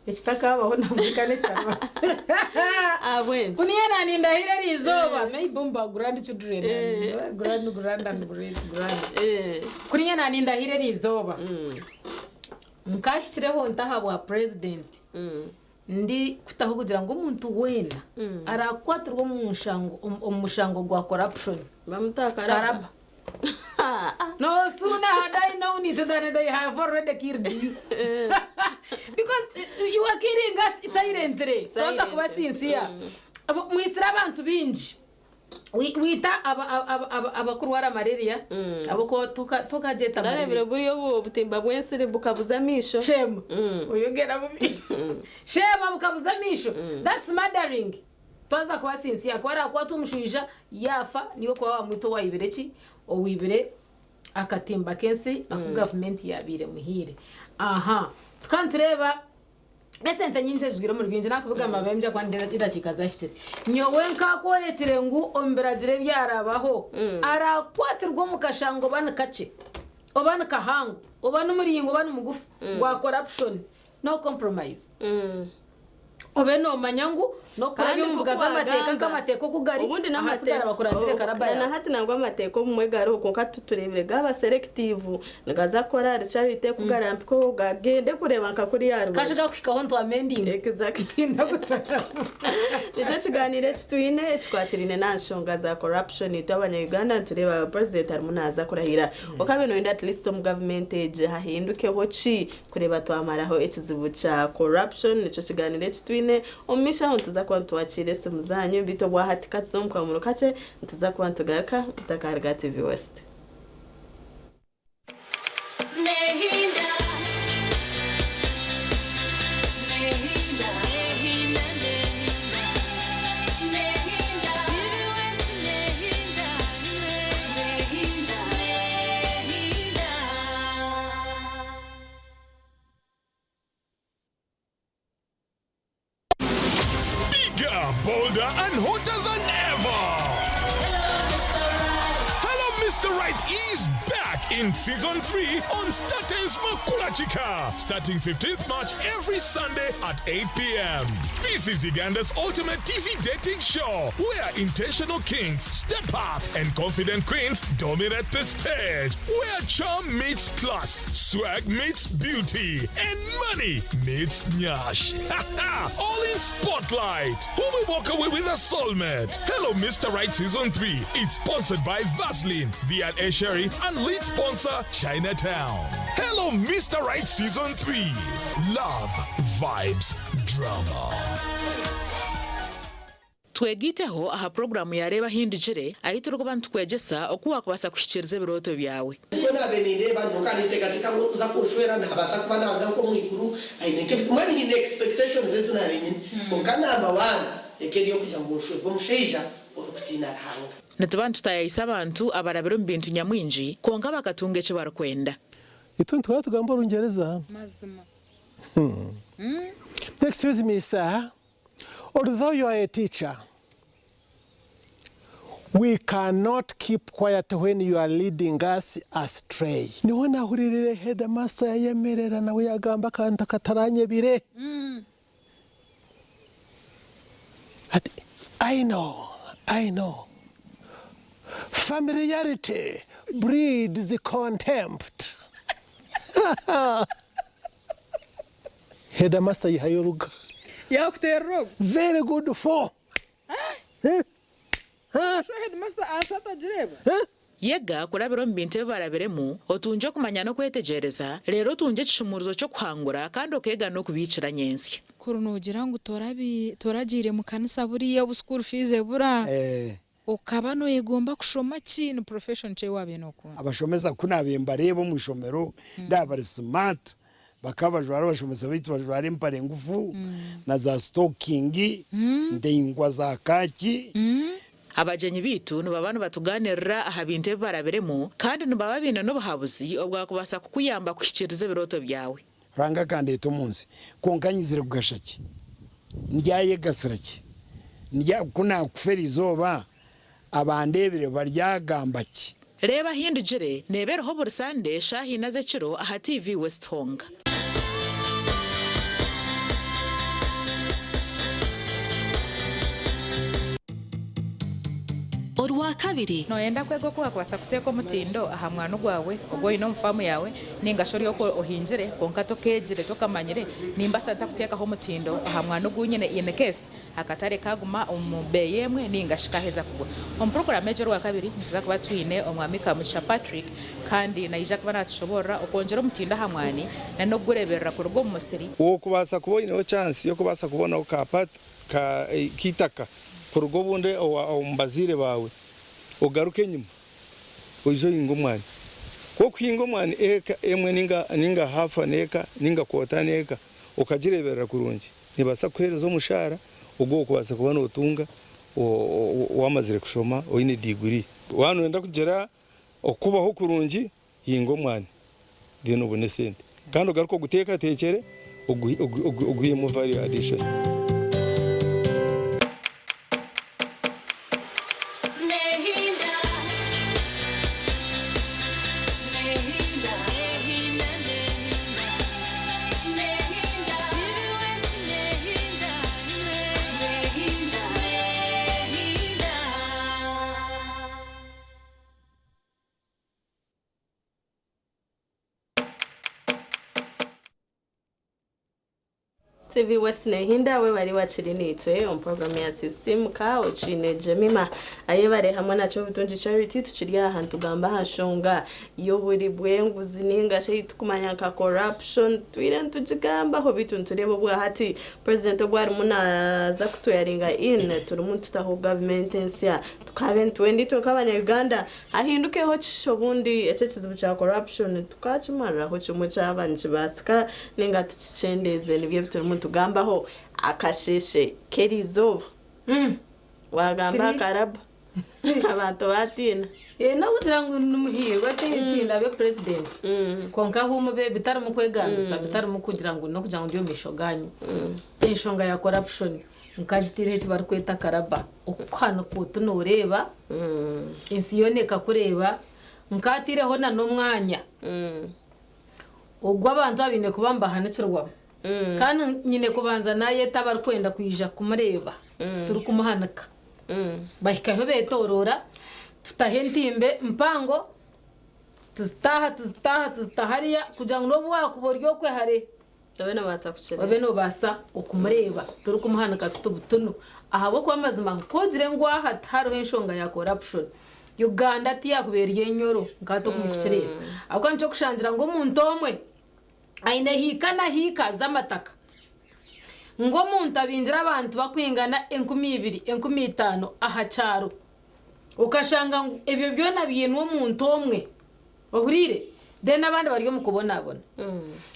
Speaker 11: ekitakabaho namukane kitaba
Speaker 3: abwenje
Speaker 11: kuniye nani ndahire rizoba maybe umba grand children grand kuniye nani ndahire rizoba mukashyireho ntahabwa president ndi kutaho kugira ngo umuntu wena arakwatirwa mu mushango gwa corruption
Speaker 3: bamutakara
Speaker 11: no sooner had I known it than they have already killed you. Because you are killing us silently. So kuba sincere. Mwisira abantu binji. Wita abakurwara malaria abako tukajeta
Speaker 3: narebera buriyo butimba bwensire bukabuza misho
Speaker 11: shema uyogera bubi shema bukabuza misho that's murdering. Twaza kuba sincere kwara kwa tumushwija yafa niyo kwa mwito wa ibireki owibire akatimba kensi na ku government yabire muhire aha tukantureba esente nyinje jwira muri binje nakuvuga amabembya kwandira idakikazashire nyowe nkakorekire ngu ombiragire byarabaho arakwatirwa mu kashango banakace obana kahango obana muringo obana mugufu gwa corruption no compromise obe no manyangu no kurayumbuga z'amateka k'amateko kugari
Speaker 3: ubundi
Speaker 11: n'amateka bakuratire karabaya
Speaker 3: na hati nangwa amateko mumwe garo ko katuturebere gaba selective ngaza kora charity kugarampa ko gagende kureba nkakuri yaro
Speaker 11: kashiga kwikaho ndo amending
Speaker 3: exactly ndagutaka nicyo kiganire twine twatirine nashonga za corruption y'abanyarwanda tureba president armunaza kurahira okabino inda at least mu government age hahinduke hoci kureba twamaraho ikizibu cha corruption nicyo kiganire twine omisha ho tuzakuba tuwachire simu zanyu bito bwa hati katsom kwa murukache tuzakuba tugaruka utakarga TV West
Speaker 18: Nehinda
Speaker 19: bolder and hotter than ever. Hello, Mr. Right is back in season 3 on StarTimes Makula Chika, starting 15th March every Sunday at 8 p.m. This is Uganda's ultimate TV dating show, where intentional kings step up and confident queens dominate the stage, where charm meets class, swag meets beauty, and money meets nyash. All in Spotlight. Who will walk away with a soulmate? Hello, Mr. Right Season 3. It's sponsored by Vaseline, Viat Esheri, and lead sponsor Chinatown. Hello, Mr. Right Season 3. Love, vibes, drama.
Speaker 8: twegiteho aha programu yareba hindijire ahitira ko bantu kwegesa okuwa kubasa kushikiriza biroto byawe
Speaker 20: iyo nabeninde bantu kandi tegatika ngo uza kushwera ntabasa kuba naga ko mwikuru aineke mwani ni expectations zina nyine ko kana mawana ekeriyo kujya mu shwe bo musheja okutina hanga
Speaker 8: natabantu tayisa abantu abarabero mbintu nyamwinji konga bakatunga cyo barakwenda
Speaker 21: ituntu twatugamba urungereza
Speaker 8: mazima
Speaker 21: excuse me sir. Although you are a teacher, we cannot keep quiet when you are leading us astray. Niwana huririre headmaster yemerera nawe yagamba kanta kataranye bire. I know. Familiarity breeds contempt. Headmaster yihayoruga.
Speaker 8: Yakutero.
Speaker 21: Very good for.
Speaker 8: Yega kurabiro mbinte baraberemu otunje kumanya no kwetegereza rero tunje kishumuruzo cyo kwangura kandi okega no kubicira nyensi
Speaker 22: kurunugira ngo toragire mu kanisa buriya bu school fees bura ukaba no yegomba kushoma kintu profession cye wabeno ko
Speaker 23: abashomeza kunabemba rebo mu shomero ndabari smart bakabajwara bashomeza bitu bajwara impare ngufu na za stocking ndengwa za kaki
Speaker 8: abajenyi bitu nubabana batuganirira aha binte baraberemo kandi nubababina no bahabuzi obwa kubasa kukuyamba kushikiriza biroto byawe
Speaker 23: ranga kandi to munsi konkanyizire kugashaki ndyaye gasiraki ndya kuna kuferizoba abandebere baryagambaki
Speaker 8: reba hindijire nebereho bursande shahina ze kiro aha TV West Honga
Speaker 22: Orwa kabiri
Speaker 8: noyenda kwego kwa kwasa kuteko mutindo aha mwana gwawe ogo ino mfamu yawe ningashori yoko ohinjire konkato kejire tokamanyire nimba santa kuteka ho mutindo aha mwana gunyene inekesi akatare kaguma umubeyemwe ningashika heza kugwa program major wa kabiri tuza kuba twine omwamika Mucha Patrick kandi na ija kubana tushobora okonjera mutindo aha mwani na no gureberera ku rugo musiri
Speaker 9: wo kubasa kubona chance yo kubasa kubona ukapat ka kitaka kurugo bunde ombazire bawe ogaruke nyuma ojo ingomwani ko kwingomwani eka emwe ninga hafa neka ninga kota neka okajireberera kurungi nibasa kwereza umushara ugo kubasa kubana utunga wamazire kushoma oyine degree wanu enda kugera okubaho kurungi ingomwani dino bone sente kandi ogaruko guteka tekere oguye mu value addition
Speaker 3: TV West Nehinda we bari wachirinitwe on program ya Sisimuka ochine Jemima ayebare hamwe naco bitunji charity tuchiri ahantu gamba hashonga yo buri bwenguzi ninga she tukumanya ka corruption twire ntujigamba ho bitunturebo bwa hati president bwari muna za kuswearinga in turi muntu taho government ensia tukabe 20 kabanya Uganda ahinduke ho chishobundi echechizibu cha corruption tukachimara ho chumu chabanje basika ninga tuchendeze nibyo turi muntu gambaho akasheshe kerizo wagamba karaba abantu batina
Speaker 11: no kugirango numuhirwe atinda be president konka humo be bitari mu kwegambisa bitari mu kugirango no kugirango ndiyo mishoganyo inshonga ya corruption nkajitire cyo bari kweta karaba ukwano kutuno ureba insiyoneka kureba nkatireho na nomwanya ugwa abantu abine kubamba hanekirwa kandi nyine kubanza naye tabari kwenda kwija kumureba turi kumuhanaka bahikaho betorora tutahentimbe mpango tuzitahariya kugira ngo no wakuboryo kwe hare
Speaker 3: abena basa kuchere
Speaker 11: abena basa ukumureba turi kumuhanaka tutubutuno ahabo kwa mazima kogire ngo hariho inshonga ya corruption Uganda tiyakuberiye nyoro ngato kumuchere akwa nco kushangira ngo umuntu omwe aine hika z'amataka ngo muntu abinjira abantu bakwingana 2000 15 ahacaro ukashanga ibyo byona bintu umuntu omwe bahurire de nabandi bari mu kubonabona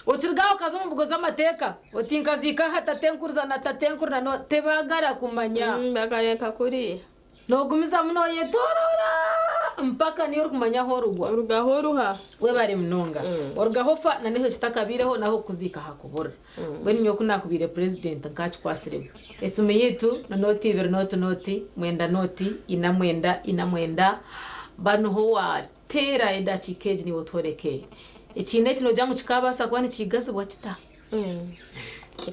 Speaker 11: ukirgaho kazo mu bugoza amateka utinkazika hatatenkuruza na tatenkurana no tebagara kumanya
Speaker 3: bagareka kuri
Speaker 11: nogumiza muno yetorora mpaka niyo kumanya horugwa
Speaker 3: rugahoruha
Speaker 11: we bari mnonga orugahofa na neho kitakabireho naho kuzika hakubura we ninyo kunakubire president ngachi kwasirebe esime yetu na noti ver noti mwenda noti ina mwenda bano ho wa tera eda chikeji ni wotoreke ekine kino jangu kikabasa kwani kigaso bwakita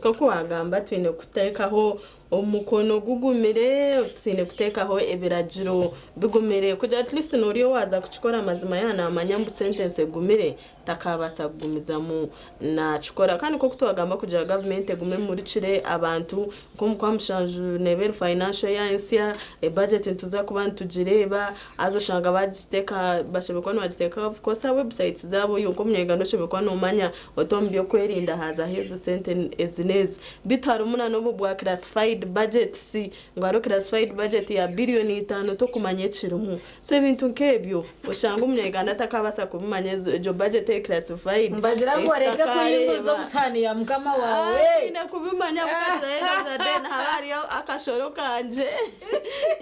Speaker 3: koko wagamba twine kutekaho umukono gugumire tsine kutekaho ebiragiro bigumire kuja at least noriyo waza kuchikora mazima yana amanyambu sentence gumire takabasa gumiza mu na chikora kandi ko kutwagamba kuja government gume muri cire abantu ko mu kwamshanju never financial yansia e budget ntuza kubantu jireba azoshanga bagiteka bashebekwa no bagiteka of course websites zabo yuko munyega no shebekwa no manya otombyo kwerinda haza hezo sentence ezinez bitarumuna no bwa classified budget si ngaro classified budget ya bilioni 5 to kumanye chirumu so ibintu nkebyo ushanga umunyeganda takabasa kumanye jo budget classified
Speaker 11: mbazira ngo reka kuyingo zo busani ya mukama wawe
Speaker 3: ina kubimanya kukaza za den habari akashoro kanje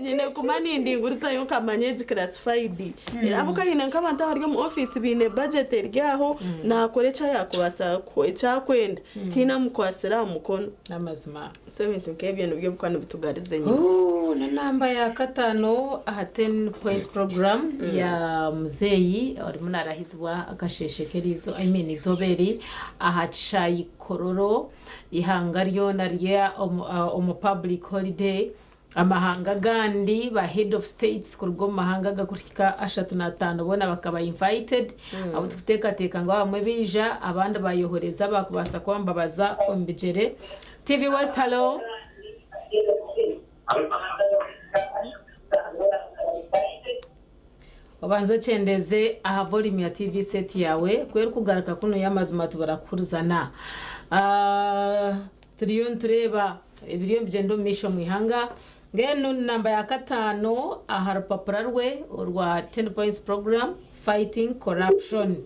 Speaker 3: nyine kumani ndingurisa yo kamanye classified irabuka hina nkabanta bari mu office bine budget ryaho nakorecha yakubasa ko cyakwenda tina mukwasira mukono
Speaker 11: namazima
Speaker 3: so ibintu nkebyo nibyo bukwana bitugarize nyine
Speaker 11: na namba ya katano aha 10 points program ya muzeyi ari munarahizwa akasheshekerizo izoberi aha chayi kororo ihangaryo nariya public holiday amahanga gandi ba head of states kurgo mahanga gakurika 35 bona bakaba invited abo tuteka ngo bamwe bija abandi bayohoreza bakubasa kwambabaza ombijere TV West hello Obanzo chendeze aha volume ya TV set yawe kwera kugaraka kuno yamazima tubarakuruzana turiyo tureba ibiriyo bigendo misho mwihanga ngeno namba ya katano aha rupapura rwe rwa 10 points program fighting corruption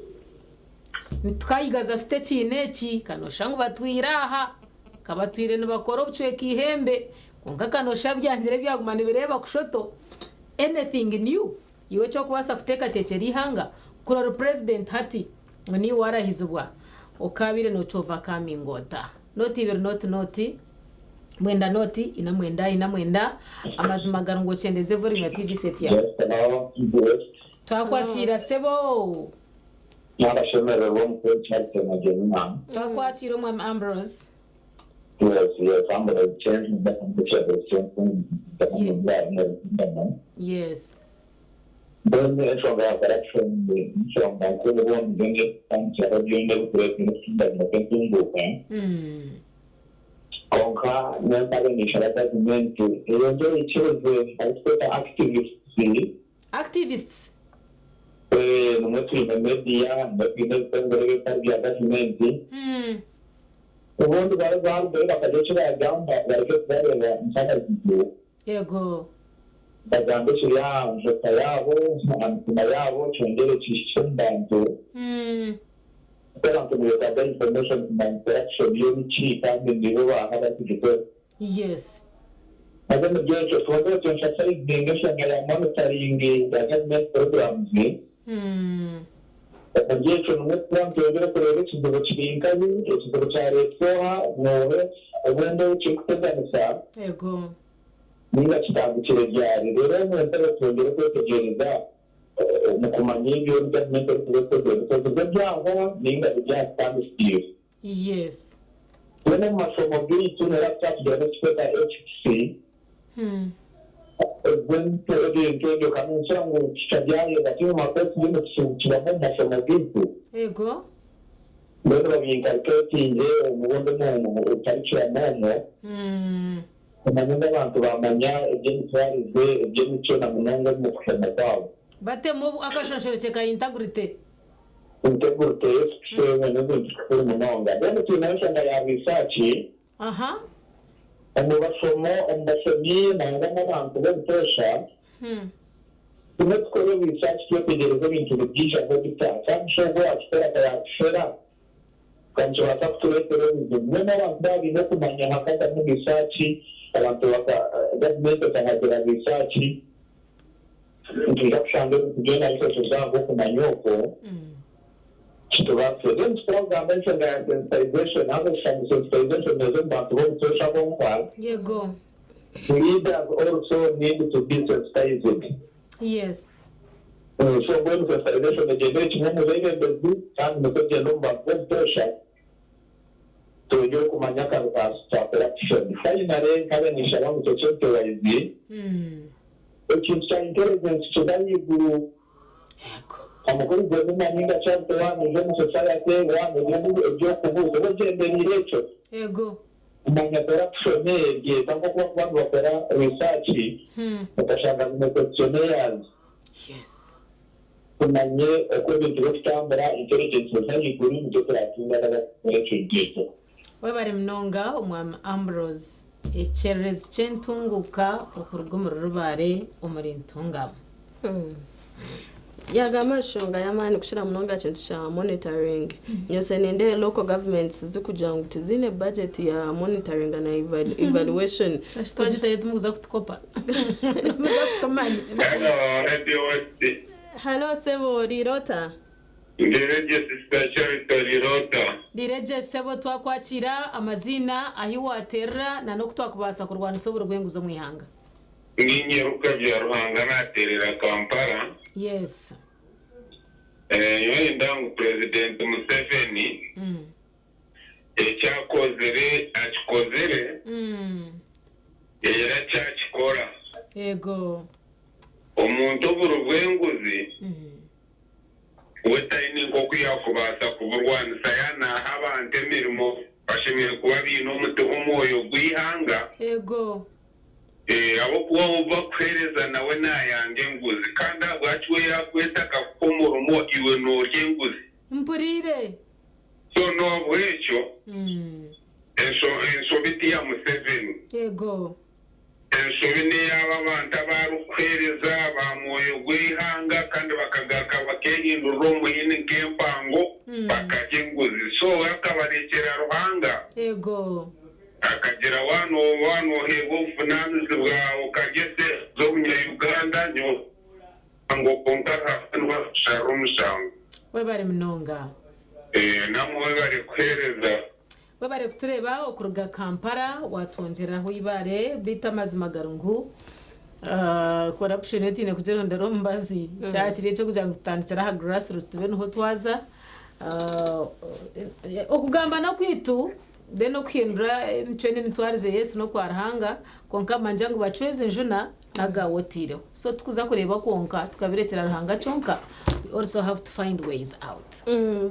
Speaker 11: twayigaza site kineki kanoshangu batwiraha kabatwire n'abakora ubucwe kihembe konga kanosha byangire byagumana bireba kushoto anything new iwe cyo kubasa kuteka tekeri hanga kura president hati ni warahizwa ukabire no chova kamingota noti ver noti mwenda noti ina mwenda amazima garango chendeze volume ya TV set ya twakwakira sebo
Speaker 17: Nabashemere bo mu cyarte magena
Speaker 11: twakwakira umwe Ambrose
Speaker 17: yes I'm going to change the
Speaker 11: yes
Speaker 17: then from the correction from the one then and so you know the thing that the thing go konka n'abaganisha abagavumenti iyo nzo ikibazo abafite
Speaker 11: activists
Speaker 17: numwe turi mu media ndabwira ko bya gavumenti ubundi barabambere bakajya bagamba bareke bareba insanganyamatsiko
Speaker 11: yego
Speaker 17: bagambisha yanje yabo amakuru yabo cyongere cyishyumbanzo abantu mu Uganda information manufacture yo n'iki kandi nibo bahaba kugeza
Speaker 11: yes
Speaker 17: Aga mu gihe cyo tuba cyashaka ibingisha ya monitoring ya government programs gihe cyo numwe twongera kureba ikigo kirinka ikigo cya leta wowe ubundi ukikuteganisa
Speaker 11: yego
Speaker 17: niba kitambukire ryari rero mu ntebe twongera kwetegereza mu kumanya ibyo government programs byabo ninga byatambukire
Speaker 11: yes
Speaker 17: When masomo bw'itu naraptatira n'ikipeta HC when ndio kanisa ngo kitajaye lakini makosi ndio kusukira mu masomo bw'itu
Speaker 11: yego
Speaker 17: ndio babinkalkulate nje umugondo mu utarikira momo kumanya abantu bamanya iby'intwarize iby'imico na munonga mu kusema kwabo
Speaker 11: bate mu akashonshereke ka integrity
Speaker 17: kuri munonga then tunashanga ya research umubasomi n'abantu b'abitosha tunakora research yo kugereza ibintu byinshi aho bitaka cyangwa wakora yakshera kandi watafutura n'abantu bari no kumanya hakata mu research abantu government bakagira research introduction kugena research zabo kumanyoko Situasi dan program mentioned sensitization, other sensitization doesn't want to social one.
Speaker 11: Yego.
Speaker 17: Leaders also need to be sensitized.
Speaker 11: Yes.
Speaker 17: So when sensitization, the generation who related the group and the number of social to your kumanyaka corruption. Finally, having a shalom to check the ID, which is intelligence to value. Amakuru guverinoma ninga cyangwa wano zo mu society wano byo kubuza bagende nirecho
Speaker 11: yego
Speaker 17: umanya corruption ye tango kwa abantu bakora research bakashanga mu questionnaires
Speaker 11: yes
Speaker 17: kumanye uko bintu bitambara intelligence zanyi kuri mu turatinda n'abakoresha igito
Speaker 11: we bari mnonga umwami Ambrose echerez centunguka ukurugumuru rubare umurintunga
Speaker 3: yagamashonga yamani kushira munonga kintu cha monitoring nyose nende local governments zikugira ngo tuzine budget ya monitoring na evaluation
Speaker 11: budget yetu muza kutukopa muza kutomani
Speaker 3: hello sebo rirota
Speaker 1: ndireje sister Charity rirota
Speaker 11: ndireje sebo twakwakira amazina ahiwatera na no kutwakubasa kurwana soburo rwenguzo mwihanga
Speaker 1: n'inyeruka bya Ruhanga naterera Kampala
Speaker 11: yes
Speaker 1: yoyindangu President Museveni ecyakozere akikozere era cyakikora
Speaker 11: yego
Speaker 1: omuntu burubwenguzi wetayini nko kuyakubasa kuburwanisa yana abantu emirimo bashimire kuba bino umwoyo gwihanga
Speaker 11: yego
Speaker 1: abo kuba bakwereza nawe nayange nguzi kandi abwaciwe yakwetaka kukomurumo iwe norye nguzi
Speaker 11: mpurire
Speaker 1: so nobwecyo ensobiti ya Museveni
Speaker 11: yego
Speaker 1: ensobine y'aba bantu barukwereza bamwoyo gwihanga kandi bakagaruka bakehindura umuhini nk'empango bakajya nguzi so akabarekera Ruhanga
Speaker 11: yego
Speaker 1: akagira wano hebo finances bwawe kagese zo Uganda nyo ngo kontara n'wa sharumushango
Speaker 11: we bari mnonga
Speaker 1: namwe bari kwereza
Speaker 11: we bari kutureba okuruga Kampala watongeraho ibare bita mazima garungu corruption yetine kugera ndero mbazi cyakiriye cyo kugira ngo tutandikira ha grassroots tube no twaza okugamba no kwitu deno kwindura imicweni mitwarize Yesu no kwarahanga konka manja ngo bacweze njuna nagawotire so tukuza kureba konka tukabiretera Ruhanga cyonka we also have to find ways out.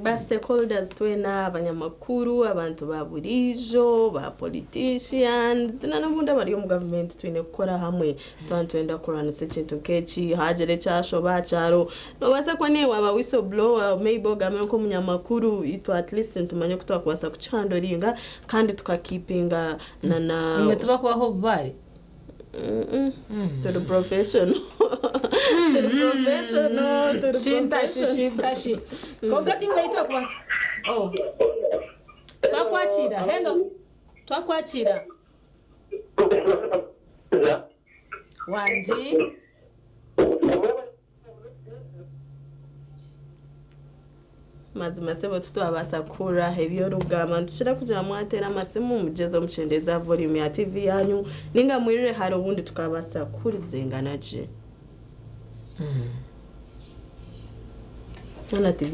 Speaker 3: Ba stakeholders twena abanyamakuru abantu ba burijo ba politicians n'abundi abari mu government twine gukora hamwe twantwenda kurana sekintu kechi hajere cyasho bacaro no basa kwa ne waba whistleblower maybe gamwe ko munyamakuru ito at least ntumanye ko twakwasa kucandoringa kandi tukakipinga na
Speaker 11: umetuba kwaho bari
Speaker 3: to the professional to the professional
Speaker 11: Kogating waitwa kwasa. Oh. Twakwachira. Hello. Twakwachira. Wanji.
Speaker 3: mazima sebo tutwabasa kura hebyo rugama tushira kugira mwatera amasemu mugezo mucendeza volume ya TV yanyu ninga mwirire hari ubundi tukabasa kurizenganaje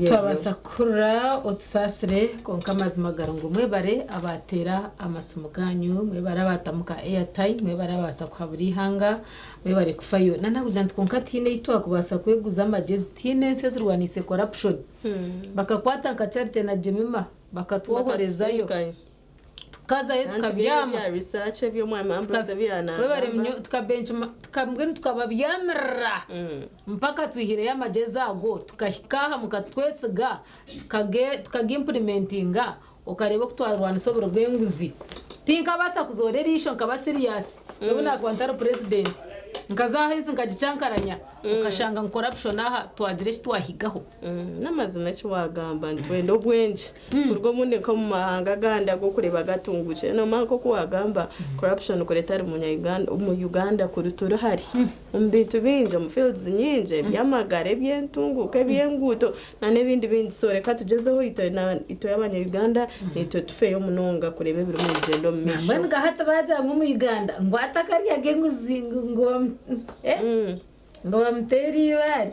Speaker 11: twabasa kura otusasire konka mazima garango mwebare abatera amasomo ganyu mwebare abatamuka airtime mwebare abasa kwaburi hanga mwebare kufayo nanagujant konka tine itwa kubasa kweguza amagezi tine sezirwanise corruption bakakwata nkacharite na Jemima bakatwohorezayo tukaza yetu kabyama
Speaker 3: research ebyo mwama ambaza byana
Speaker 11: webare mnyo tukabenchmark tukambwene tukababyamra mpaka twihire y'amageza ago tukahikaha mukatwesiga tukagimplementinga ukareba kutwarwana soboro bwenguzi tinka basa kuzorera isho nkaba serious ubona kwantara president nkazahise nkagicyankaranya ukashanga corruption aha twagire twahigaho
Speaker 3: n'amazina cyo wagamba ntwendo bwenje urwo munde ko mu mahanga ganda go kureba gatunguje no mako ko wagamba corruption kuretari mu Uganda kuruturu hari umbintu binje mu fields nyinje byamagare byentunguke byenguto na nebindi bindi soreka tugezeho ito y'abanya Uganda nito tufeyo munonga kurebe biri mu gendo misho
Speaker 11: mbanga hata baza mu Uganda ngo atakari yagenguzi ngo ngo bamteri bari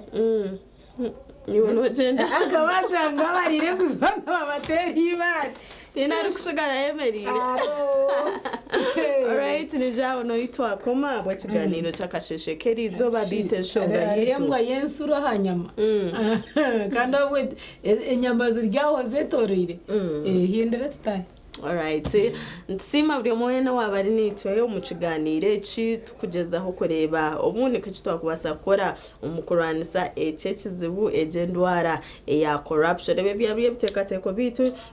Speaker 3: niwe nogenda
Speaker 11: akabaza ngo barire kuzana babateri bari
Speaker 3: tena rukusagara yemerire alright ni jawo no itwa koma bwa kiganiro cyakasheshekeri zoba bite shonga
Speaker 11: yitu yemwa yensuro hanyama kandi obwe enyama ziryaho zetorire hindere style.
Speaker 3: Alright, nsima buri mwene wabari nitwe mu kiganire ci tukugezaho kureba ubundi kaci twakubasa kora umukuranisa kizibu egendwara ya corruption ebe byabiye bitekateko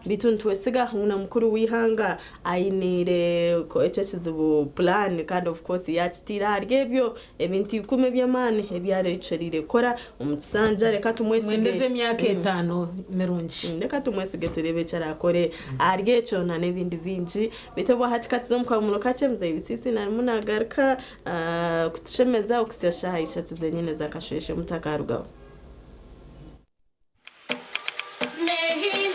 Speaker 3: bitu ntwesiga huna mukuru wihanga ayinire ko kizibu plan kind of course yakitira argebyo ebintu 10 byamane ebyare icerire kora umutsanja reka tumwesige
Speaker 11: mwendeze myaka 5 merunji
Speaker 3: reka tumwesige turebe carakore argecho na nebindi binji bitabo hatikati zo mukwamuno kacemza ibisisi na munagaruka kutushemeza ukusiyashahisha tuzenyine zakasheshe mutakarugaho